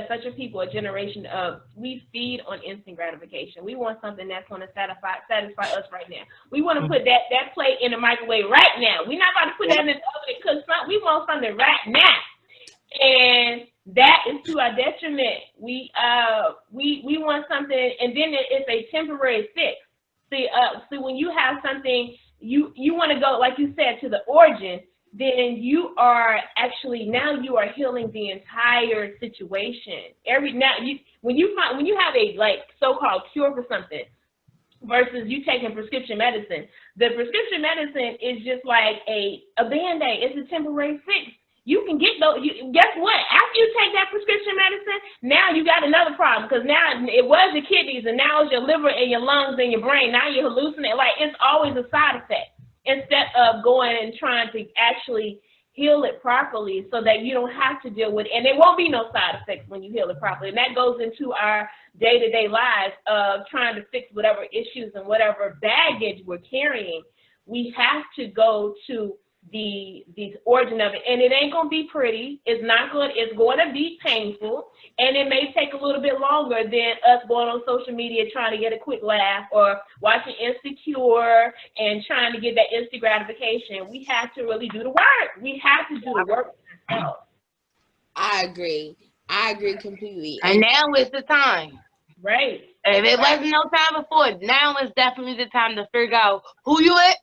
such a people, a generation of, we feed on instant gratification. We want something that's going to satisfy us right now. We want to put that plate in the microwave right now. We're not going to put that in the oven and cook something. We want something right now, and that is to our detriment. We want something, and then it's a temporary fix. See, when you have something, you want to go, like you said, to the origin. Then you are now healing the entire situation. When you have a like so-called cure for something versus you taking prescription medicine, the prescription medicine is just like a Band-Aid. It's a temporary fix. You can get those. Guess what? After you take that prescription medicine, now you got another problem, because now it was your kidneys and now it's your liver and your lungs and your brain. Now you're hallucinating. Like, it's always a side effect, instead of going and trying to actually heal it properly so that you don't have to deal with it. And there won't be no side effects when you heal it properly. And that goes into our day-to-day lives of trying to fix whatever issues and whatever baggage we're carrying. We have to go to the origin of it. And it ain't going to be pretty. It's not good. It's going to be painful. And it may take a little bit longer than us going on social media trying to get a quick laugh or watching Insecure and trying to get that instant gratification. We have to really do the work. We have to do the work ourselves. I agree completely. And now is the time. Right. If it wasn't no time before, now is definitely the time to figure out who you at,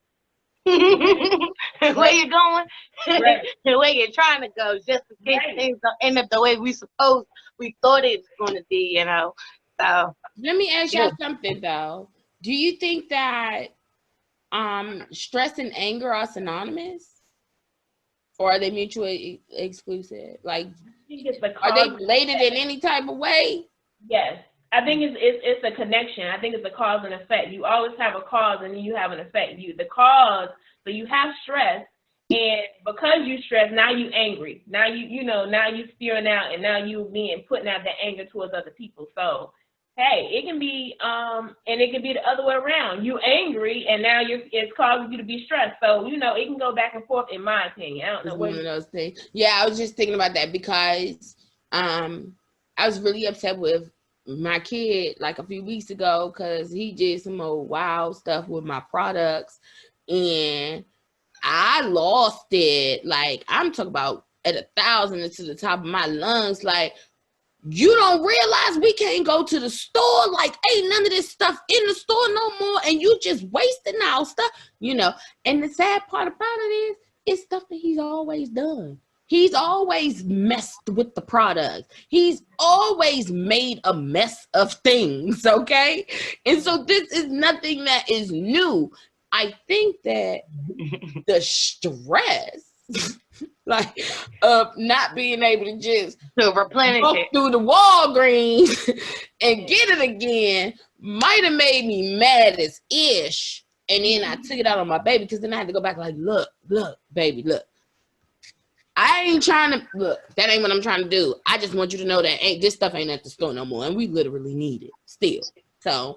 where you're going, right. and where you're trying to go, just in case things don't end up the way we thought it was going to be, So let me ask you something though. Do you think that stress and anger are synonymous, or are they mutually exclusive? Like, are they related in any type of way? Yes. I think it's a connection. I think it's a cause and effect. You always have a cause and then you have an effect. The cause, so you have stress, and because you stress, now you angry. Now now you spewing out, and now you putting out that anger towards other people. So hey, it can be and it can be the other way around. You angry, and now it's causing you to be stressed. So it can go back and forth, in my opinion. I don't know. One of those things. Yeah, I was just thinking about that because I was really upset with my kid like a few weeks ago because he did some old wild stuff with my products, and I lost it. Like, I'm talking about at 1,000 into the top of my lungs. Like, you don't realize we can't go to the store? Like, ain't none of this stuff in the store no more, and you just wasting our stuff, And the sad part about it is, it's stuff that he's always done. He's always messed with the product. He's always made a mess of things, okay? And so this is nothing that is new. I think that the stress, like, of not being able to just replenish it through the Walgreens and get it again might have made me mad as ish. And then I took it out on my baby, because then I had to go back like, look, baby, look. I ain't trying to look. That ain't what I'm trying to do. I just want you to know that this stuff ain't at the store no more, and we literally need it still. So,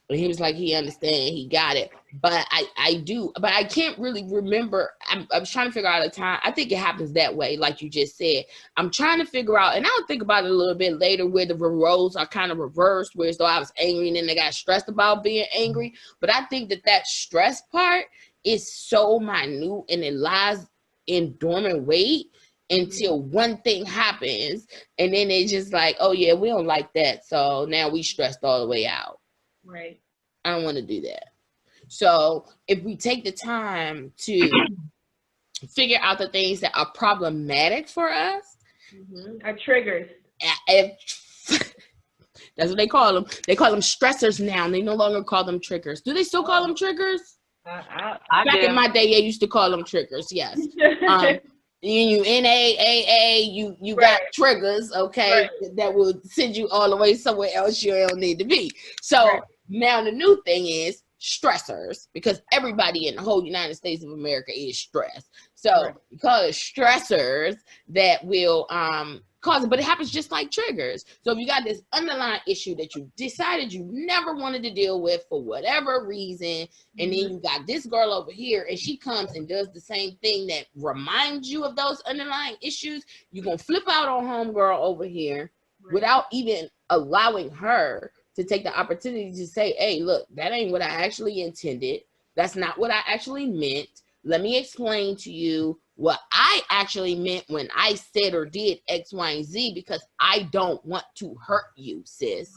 but he was like, he understand, he got it. But I do. But I can't really remember. I was trying to figure out a time. I think it happens that way, like you just said. I'm trying to figure out, and I'll think about it a little bit later, where the roles are kind of reversed, where as though I was angry and then they got stressed about being angry. But I think that stress part is so minute, and it lies in dormant wait until one thing happens, and then it's just like, oh yeah, we don't like that, so now we stressed all the way out. Right. I don't want to do that. So if we take the time to figure out the things that are problematic for us, our triggers. That's what they call them. They call them stressors now. They no longer call them triggers. Do they still call them triggers? Back in my day, they used to call them triggers. Yes. You NAAA, you got triggers, okay, that will send you all the way somewhere else you don't need to be. So now the new thing is stressors, because everybody in the whole United States of America is stressed. So we call it stressors that will cause it, but it happens just like triggers. So if you got this underlying issue that you decided you never wanted to deal with for whatever reason, and then you got this girl over here and she comes and does the same thing that reminds you of those underlying issues, you're gonna flip out on homegirl over here without even allowing her to take the opportunity to say, hey, look, that ain't what I actually intended. That's not what I actually meant. Let me explain to you what I actually meant when I said or did X, Y, and Z, because I don't want to hurt you, sis.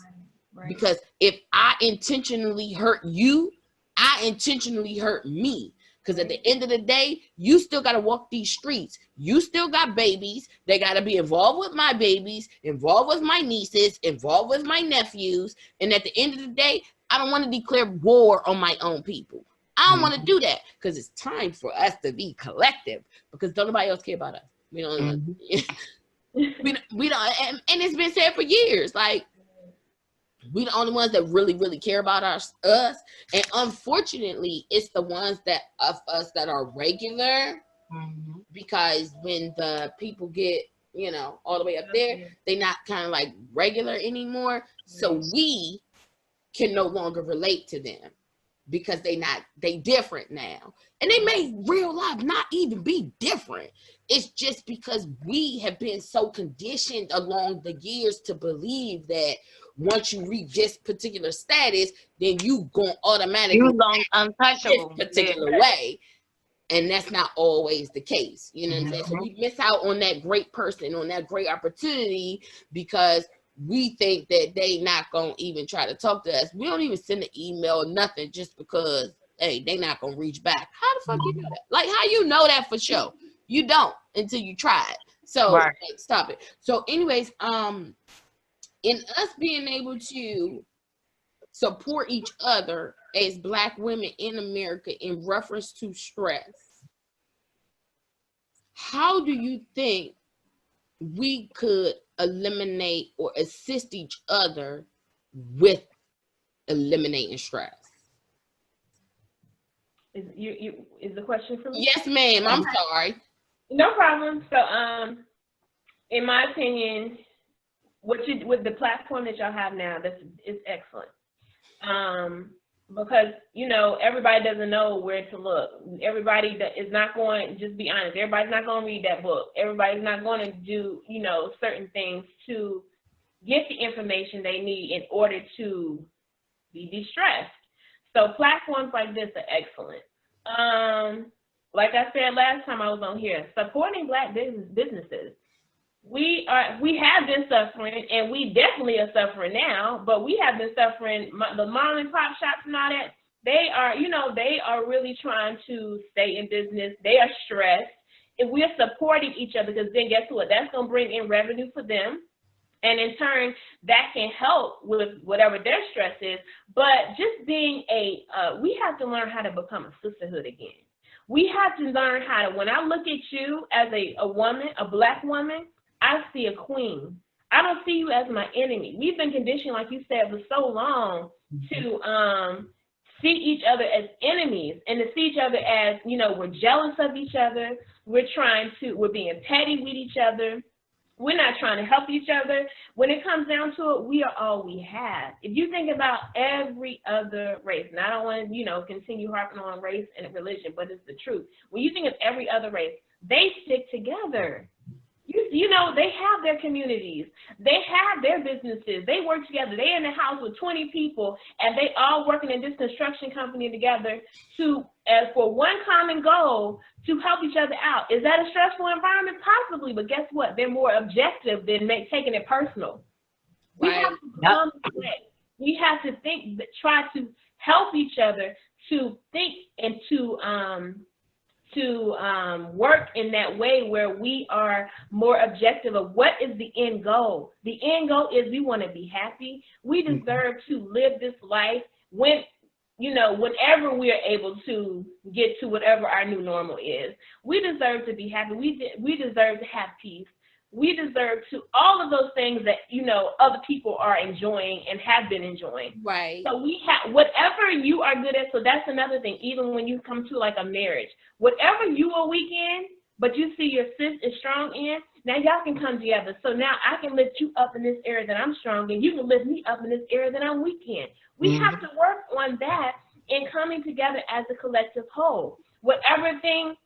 Right. Because if I intentionally hurt you, I intentionally hurt me. Because at the end of the day, you still got to walk these streets. You still got babies. They got to be involved with my babies, involved with my nieces, involved with my nephews. And at the end of the day, I don't want to declare war on my own people. I don't want to do that, because it's time for us to be collective, because don't nobody else care about us. We don't, we don't, and it's been said for years, like, we the only ones that really, really care about us. And unfortunately, it's the ones that of us that are regular, because when the people get, you know, all the way up there, they're not kind of like regular anymore. So we can no longer relate to them, because they different now. And they may real life not even be different. It's just because we have been so conditioned along the years to believe that once you reach this particular status, then you gonna automatically untouchable this particular way. And that's not always the case. You know what I'm saying? So we miss out on that great person, on that great opportunity, because we think that they not gonna even try to talk to us. We don't even send an email or nothing, just because, hey, they not gonna reach back. How the fuck you know that? Like, how you know that for sure? You don't until you try it. So like, stop it. So anyways, in us being able to support each other as Black women in America in reference to stress, how do you think we could eliminate or assist each other with eliminating stress? Is the question for me? Yes, ma'am. I'm sorry. No problem. So, in my opinion, with the platform that y'all have now, is excellent. Because, you know, everybody doesn't know where to look. Everybody that is not going, just be honest, everybody's not going to read that book. Everybody's not going to do, you know, certain things to get the information they need in order to be de-stressed. So platforms like this are excellent. Like I said last time I was on here, supporting Black businesses. We have been suffering, and we definitely are suffering now, but we have been suffering. The mom and pop shops and all that, they are, you know, they are really trying to stay in business. They are stressed. If we're supporting each other, because then guess what? That's going to bring in revenue for them. And in turn, that can help with whatever their stress is. But just being we have to learn how to become a sisterhood again. We have to learn how to, when I look at you as a woman, a Black woman, I see a queen. I don't see you as my enemy. We've been conditioned, like you said, for so long to see each other as enemies, and to see each other as, you know, we're jealous of each other. We're being petty with each other. We're not trying to help each other. When it comes down to it, we are all we have. If you think about every other race, and I don't want to, you know, continue harping on race and religion, but it's the truth. When you think of every other race, they stick together. You know, they have their communities. They have their businesses. They work together. They're in the house with 20 people, and they all working in this construction company together for one common goal, to help each other out. Is that a stressful environment? Possibly, but guess what? They're more objective than taking it personal. We have to become we have to think, try to help each other to think and to work in that way where we are more objective of what is the end goal. The end goal is we want to be happy. We deserve to live this life when, you know, whenever we are able to get to whatever our new normal is. We deserve to be happy. We deserve to have peace. We deserve to all of those things that, you know, other people are enjoying and have been enjoying. Right. So we have whatever you are good at, so that's another thing, even when you come to like a marriage, whatever you are weak in, but you see your sis is strong in, now y'all can come together. So now I can lift you up in this area that I'm strong in. You can lift me up in this area that I'm weak in. We have to work on that in coming together as a collective whole. Whatever thing,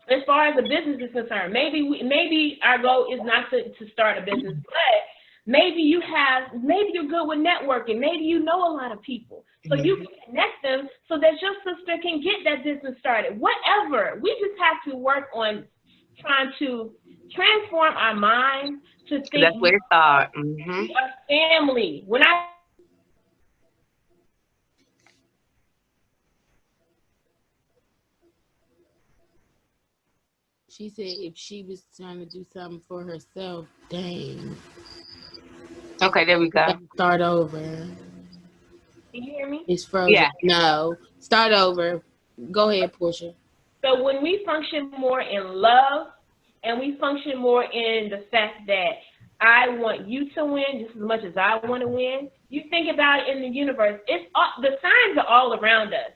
as far as the business is concerned, maybe our goal is not to start a business, but maybe you're good with networking. Maybe you know a lot of people. So you can connect them so that your sister can get that business started. Whatever. We just have to work on trying to transform our minds to think that's where it starts. A family. She said if she was trying to do something for herself, dang. Okay, there we go. Start over. Can you hear me? It's frozen. Yeah. No. Start over. Go ahead, Portia. So when we function more in love and we function more in the fact that I want you to win just as much as I want to win, you think about it in the universe. The signs are all around us.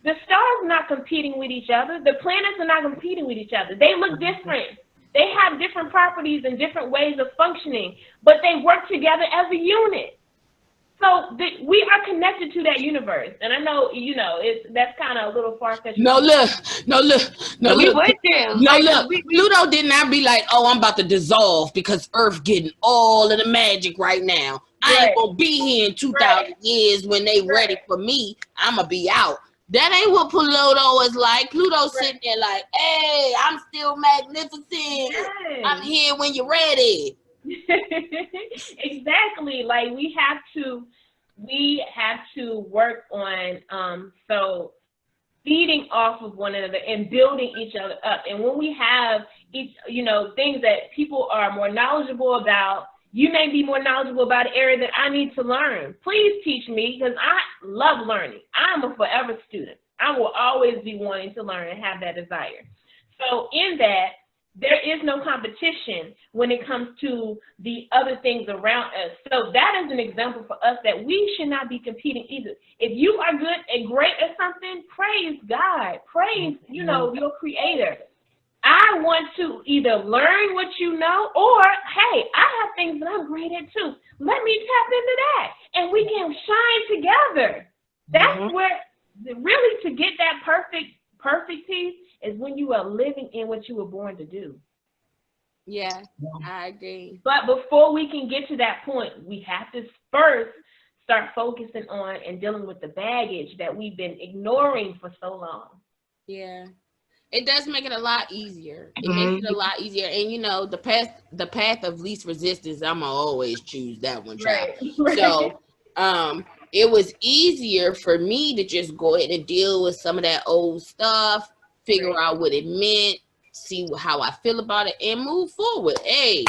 The stars are not competing with each other. The planets are not competing with each other. They look different. They have different properties and different ways of functioning, but they work together as a unit. So we are connected to that universe. And I know, that's kind of a little far-fetched. No, look. Pluto did not be like, oh, I'm about to dissolve because Earth getting all of the magic right now. I ain't gonna be here in 2,000 years when they ready for me. I'm gonna be out. That ain't what Pluto is like. Pluto's sitting there like, hey, I'm still magnificent. Yes. I'm here when you're ready. Exactly. Like we have to work on so feeding off of one another and building each other up. And when we have things that people are more knowledgeable about, you may be more knowledgeable about an area that I need to learn. Please teach me, because I love learning. I'm a forever student. I will always be wanting to learn and have that desire. So in that, there is no competition when it comes to the other things around us. So that is an example for us that we should not be competing either. If you are good and great at something, praise God. Praise, your creator. I want to either learn what you know, or, hey, I have things that I'm great at too. Let me tap into that, and we can shine together. That's where, really, to get that perfect piece is when you are living in what you were born to do. Yeah, I agree. But before we can get to that point, we have to first start focusing on and dealing with the baggage that we've been ignoring for so long. Yeah. It does make it a lot easier. It makes it a lot easier. And the path of least resistance, I'm gonna always choose that one, child. Right. So it was easier for me to just go ahead and deal with some of that old stuff, figure out what it meant, see how I feel about it, and move forward. Hey,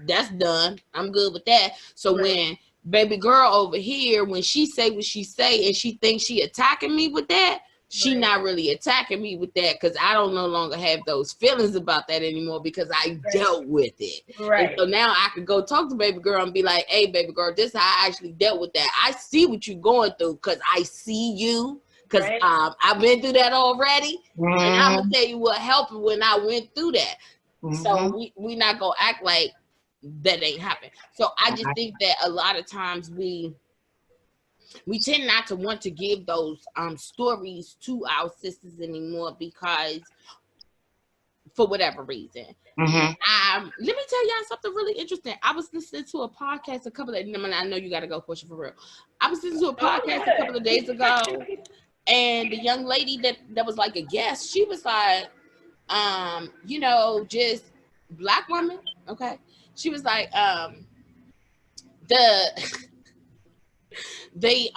that's done. I'm good with that. So when baby girl over here, when she say what she say and she thinks she attacking me with that, she not really attacking me with that, because I don't no longer have those feelings about that anymore, because I dealt with it. Right. And so now I could go talk to baby girl and be like, hey, baby girl, this is how I actually dealt with that. I see what you're going through, because I see you, because I've been through that already. And I'm going to tell you what helped when I went through that. So we not going to act like that ain't happened. So I just think that a lot of times we tend not to want to give those stories to our sisters anymore, because for whatever reason. Let me tell y'all something really interesting. I was listening to a podcast a couple of days. I know you got to go, Portia, for real. I was listening to a podcast a couple of days ago, and the young lady that was like a guest, she was like, just Black woman, okay? She was like, the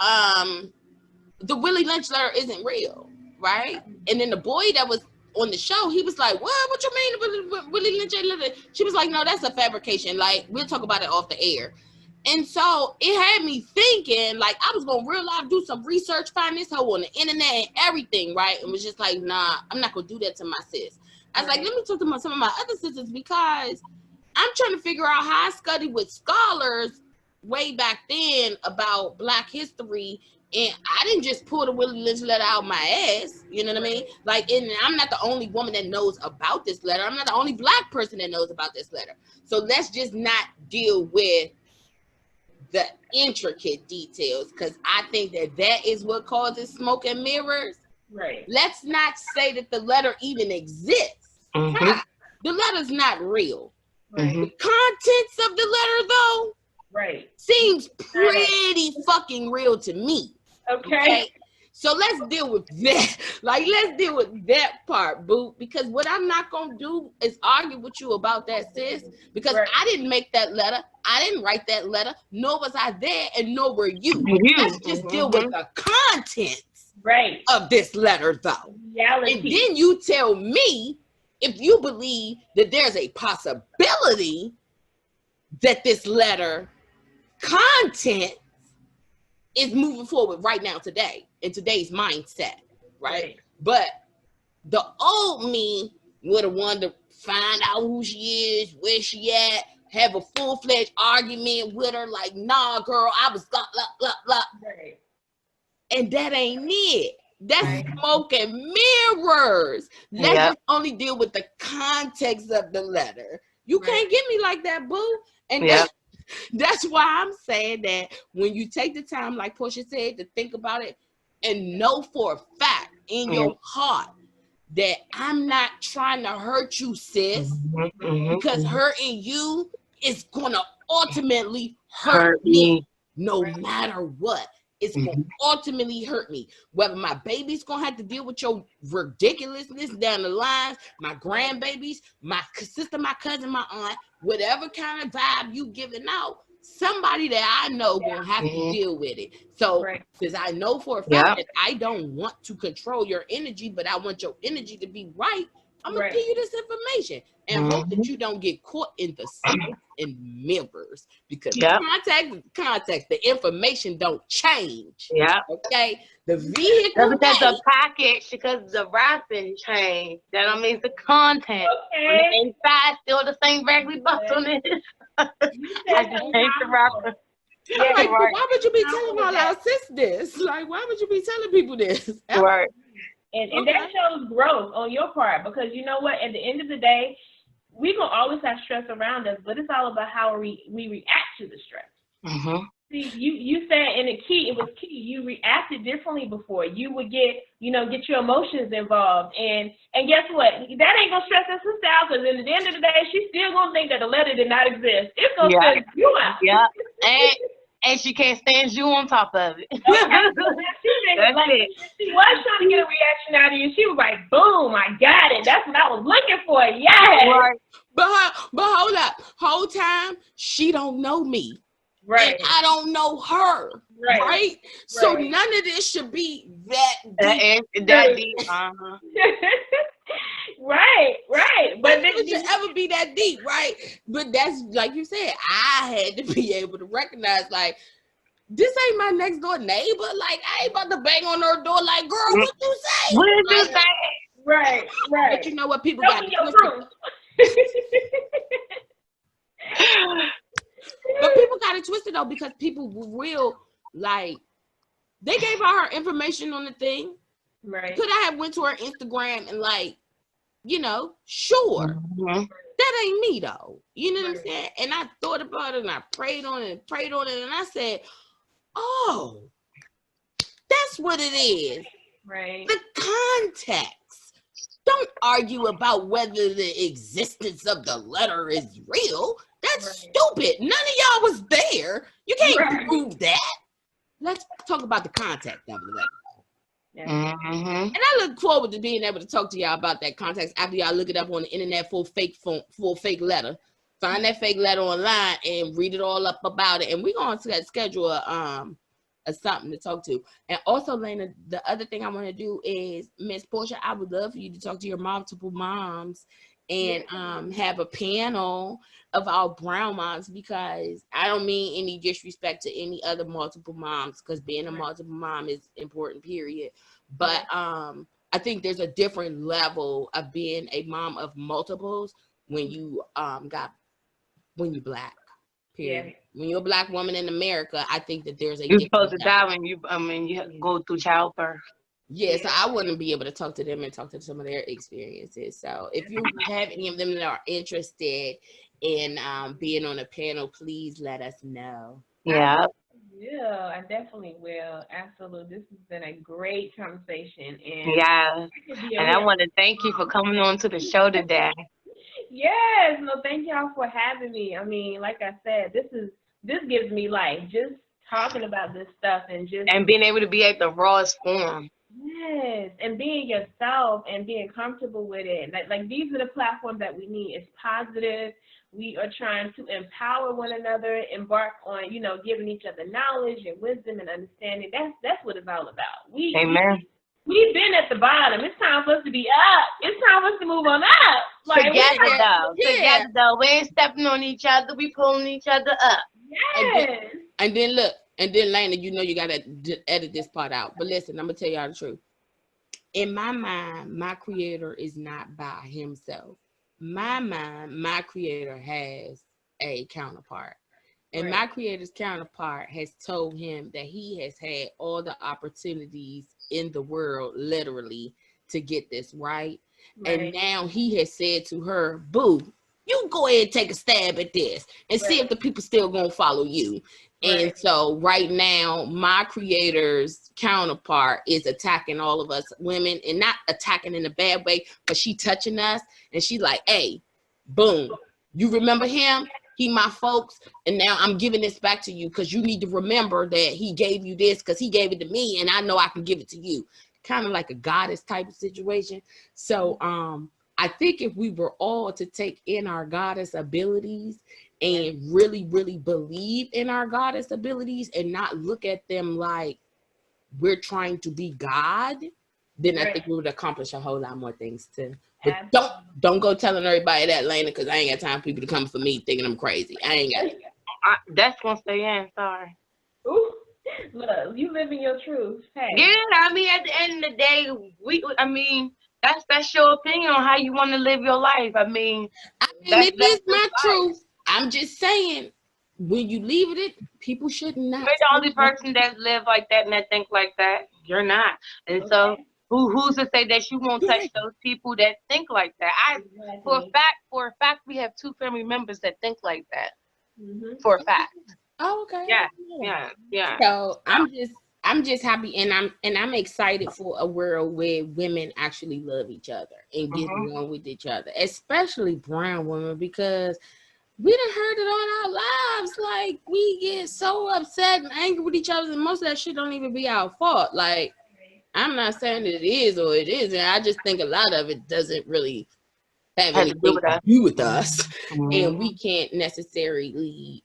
Willie Lynch letter isn't real, right? And then the boy that was on the show, he was like, what you mean Willie Lynch letter? She was like, no, that's a fabrication. Like, we'll talk about it off the air. And so it had me thinking, like, I was gonna real life do some research, find this hoe on the internet and everything, right? And was just like, nah, I'm not gonna do that to my sis. I was like, let me talk to some of my other sisters, because I'm trying to figure out how I studied with scholars way back then about Black history And I didn't just pull the Willie Lynch letter out my ass. You know what I mean? Like, and I'm not the only woman that knows about this letter. I'm not the only Black person that knows about this letter. So let's just not deal with the intricate details, because I think that is what causes smoke and mirrors. Right. Let's not say that the letter even exists. Mm-hmm. The letter's not real. Right. Mm-hmm. The contents of the letter, though, Right. seems pretty fucking real to me. Okay. So let's deal with that. Like, let's deal with that part, boo. Because what I'm not gonna do is argue with you about that, sis. Because I didn't make that letter. I didn't write that letter. Nor was I there, and nor were you. Let's just deal with the contents of this letter, though. Reality. And then you tell me if you believe that there's a possibility that this letter content is moving forward right now, today, in today's mindset, right? But the old me would have wanted to find out who she is, where she at, have a full-fledged argument with her, like, nah, girl, I was blah, blah, blah, blah. Right. And that ain't it. That's smoke and mirrors. Let's just only deal with the context of the letter. You can't get me like that, boo. And that's why I'm saying that when you take the time, like Portia said, to think about it and know for a fact in your heart that I'm not trying to hurt you, sis, because hurting you is gonna ultimately hurt me no matter what. It's gonna ultimately hurt me. Whether my baby's gonna have to deal with your ridiculousness down the line, my grandbabies, my sister, my cousin, my aunt, whatever kind of vibe you giving out, somebody that I know gonna have to deal with it. So, because I know for a fact that I don't want to control your energy, but I want your energy to be right, I'm gonna give you this information and hope that you don't get caught in the smoke and mirrors, because context, the information don't change. Okay, the vehicle, because the package, because the wrapping changed. That don't mean the content. On the inside, still the same regular box on it. I just changed the wrapper. I'm like, why would you be telling all our sis this? Like, why would you be telling people this? Right. And that shows growth on your part, because you know what? At the end of the day, we gonna always have stress around us, but it's all about how we react to the stress. See, you said in the key, it was key. You reacted differently before. You would get your emotions involved, and guess what? That ain't gonna stress us out, because at the end of the day, she's still gonna think that the letter did not exist. It's gonna stress you out. And she can't stand you on top of it. She was trying to get a reaction out of you. She was like, boom, I got it. That's what I was looking for. Yes. Right. But hold up. Whole time, she don't know me. Right. And I don't know her. Right? So none of this should be that deep. That deep. Right. But it should ever be that deep, right? But that's, like you said, I had to be able to recognize, like, this ain't my next door neighbor. Like, I ain't about to bang on her door like, girl, what you say? What did you say? Right. But you know what? People got to twist it. But people got it twisted, though, because people will, like, they gave her her information on the thing. Right. Could I have went to her Instagram and, like, sure. That ain't me, though. You know what I'm saying? And I thought about it, and I prayed on it, and I said, oh, that's what it is. Right. The context. Don't argue about whether the existence of the letter is real. That's stupid. None of y'all was there. You can't prove that. Let's talk about the context of the letter. And I look forward to being able to talk to y'all about that context after y'all look it up on the internet for a fake letter. Find that fake letter online and read it all up about it. And we're going to schedule a something to talk to. And also, Lena, the other thing I want to do is, Miss Portia, I would love for you to talk to your multiple moms and have a panel of our brown moms, because I don't mean any disrespect to any other multiple moms, because being a multiple mom is important, period. But I think there's a different level of being a mom of multiples when you when you're Black. Period. Yeah. When you're a Black woman in America, I think that there's a you're supposed to die when you go through childbirth. Yeah, so I wouldn't be able to talk to them and talk to some of their experiences. So if you have any of them that are interested in being on a panel, please let us know. Yeah. Yeah, I definitely will. Absolutely. This has been a great conversation. And yeah. And I want to thank you for coming on to the show today. Yes, no, thank y'all for having me. I mean, like I said, this gives me life, just talking about this stuff and being able to be at the rawest form. Yes, and being yourself and being comfortable with it. Like these are the platforms that we need. It's positive. We are trying to empower one another, embark on, giving each other knowledge and wisdom and understanding. That's what it's all about. Amen. We've been at the bottom. It's time for us to be up. It's time for us to move on up. Like, together though. We ain't stepping on each other. We pulling each other up. Yes. And then look, Lana, you gotta edit this part out. But listen, I'm gonna tell y'all the truth. In my mind, my creator is not by himself. My mind, my creator has a counterpart. And my creator's counterpart has told him that he has had all the opportunities in the world, literally, to get this right. And now he has said to her, boo, you go ahead and take a stab at this and see if the people still gonna follow you. And so right now, my creator's counterpart is attacking all of us women, and not attacking in a bad way, but she touching us and she like, hey, boom, you remember him? He my folks, and now I'm giving this back to you because you need to remember that he gave you this because he gave it to me, and I know I can give it to you. Kind of like a goddess type of situation. So I think if we were all to take in our goddess abilities and really, really believe in our goddess abilities and not look at them like we're trying to be God, then I think we would accomplish a whole lot more things too. But don't go telling everybody that, Lana, because I ain't got time for people to come for me thinking I'm crazy. I ain't got it. That's gonna stay in. Sorry. Ooh, look, you living your truth. Hey. Yeah, I mean, at the end of the day, that's your opinion on how you want to live your life. I mean, it is my truth. I'm just saying, when you leave it, people shouldn't not. You're the only person that live like that and that think like that. You're not, and so. Who's to say that you won't touch those people that think like that? For a fact, we have 2 family members that think like that. For a fact. Oh, okay. Yeah. So I'm just happy, and I'm excited for a world where women actually love each other and get along with each other, especially brown women, because we done heard it all our lives. Like, we get so upset and angry with each other, and most of that shit don't even be our fault. Like, I'm not saying it is or it isn't. I just think a lot of it doesn't really have anything to do with us. And we can't necessarily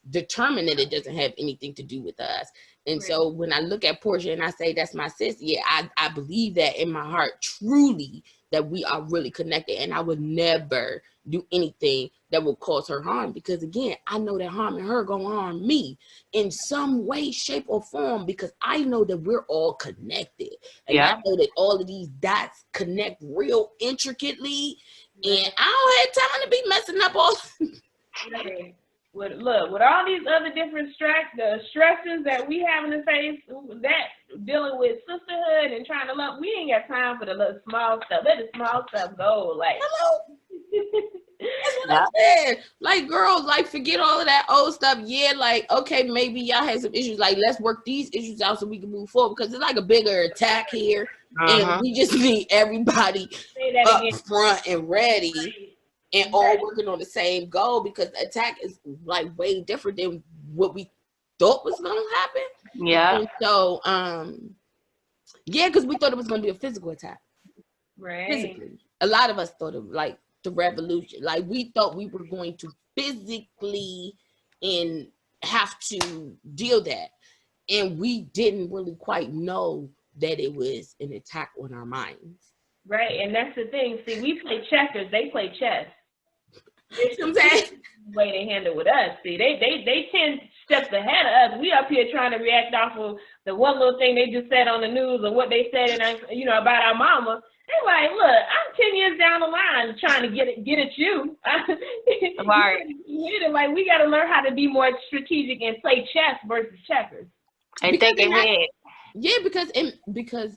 determine that it doesn't have anything to do with us. And so when I look at Portia and I say that's my sis, I believe that in my heart, truly, that we are really connected. And I would never do anything that will cause her harm, because again, I know that harming her gonna harm me in some way, shape, or form, because I know that we're all connected. And I know that all of these dots connect real intricately, and I don't have time to be messing up all. With all these other different stresses that we having to face, that dealing with sisterhood and trying to love, we ain't got time for the little small stuff. Let the small stuff go. Like, that's what I said. Like, girls, like, forget all of that old stuff. Yeah, like, okay, maybe y'all had some issues. Like, let's work these issues out so we can move forward, because it's like a bigger attack here, and we just need everybody up front and ready. And all working on the same goal, because the attack is like way different than what we thought was going to happen. Yeah. And so, because we thought it was going to be a physical attack. Right. Physically. A lot of us thought of like the revolution. Like, we thought we were going to physically and have to deal that. And we didn't really quite know that it was an attack on our minds. Right. And that's the thing. See, we play checkers. They play chess. Sometimes way they handle with us. See, they 10 steps ahead of us. We up here trying to react off of the one little thing they just said on the news or what they said and about our mama. They like, look, I'm 10 years down the line trying to get at you. Right. Like we got to learn how to be more strategic and play chess versus checkers. And think ahead. Yeah, because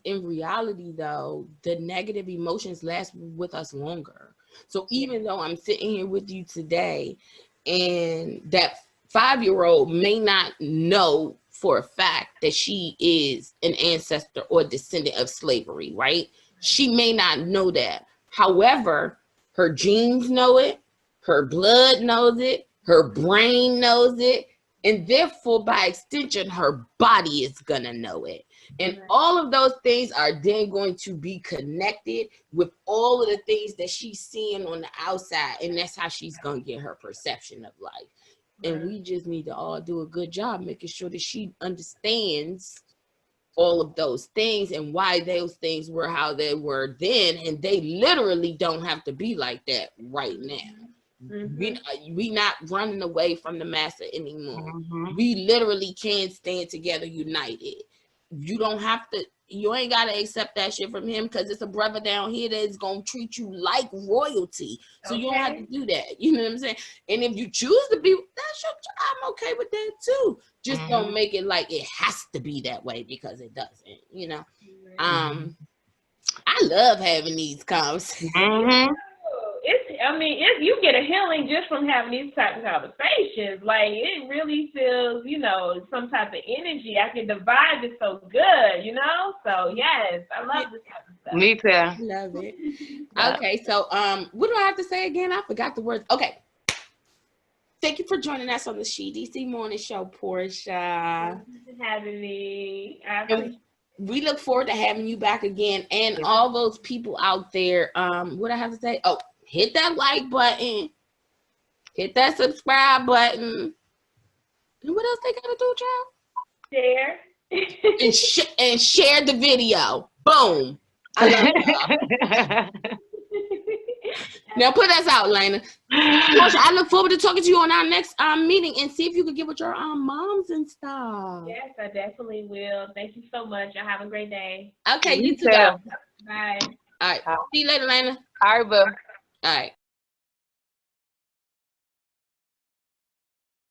in reality though, the negative emotions last with us longer. So even though I'm sitting here with you today, and that 5-year-old may not know for a fact that she is an ancestor or descendant of slavery, right? She may not know that. However, her genes know it, her blood knows it, her brain knows it, and therefore, by extension, her body is gonna know it. And all of those things are then going to be connected with all of the things that she's seeing on the outside. And that's how she's gonna get her perception of life. And we just need to all do a good job making sure that she understands all of those things and why those things were how they were then. And they literally don't have to be like that right now. We not running away from the master anymore. We literally can stand together united. You don't have to, you ain't got to accept that shit from him because it's a brother down here that is going to treat you like royalty. So you don't have to do that. You know what I'm saying? And if you choose to be, that's your, I'm okay with that too. Just don't make it like it has to be that way because it doesn't, you know? I love having these conversations. You get a healing just from having these type of conversations. Like it really feels, some type of energy. The vibe is so good, So yes, I love this type of stuff. Me too. I love it. Okay, so what do I have to say again? I forgot the words. Okay. Thank you for joining us on the Shee DC Morning Show, Portia. Thank you for having me. We look forward to having you back again. And all those people out there, what I have to say? Oh, hit that like button. Hit that subscribe button. And what else they gotta do, child? Share. and share the video. Boom. I love y'all. Now put us out, Lena. Portia, I look forward to talking to you on our next meeting and see if you can get with your moms and stuff. Yes, I definitely will. Thank you so much. Y'all have a great day. Okay, you too. Go. Bye. All right. See you later, Lena. All right, boo. All right.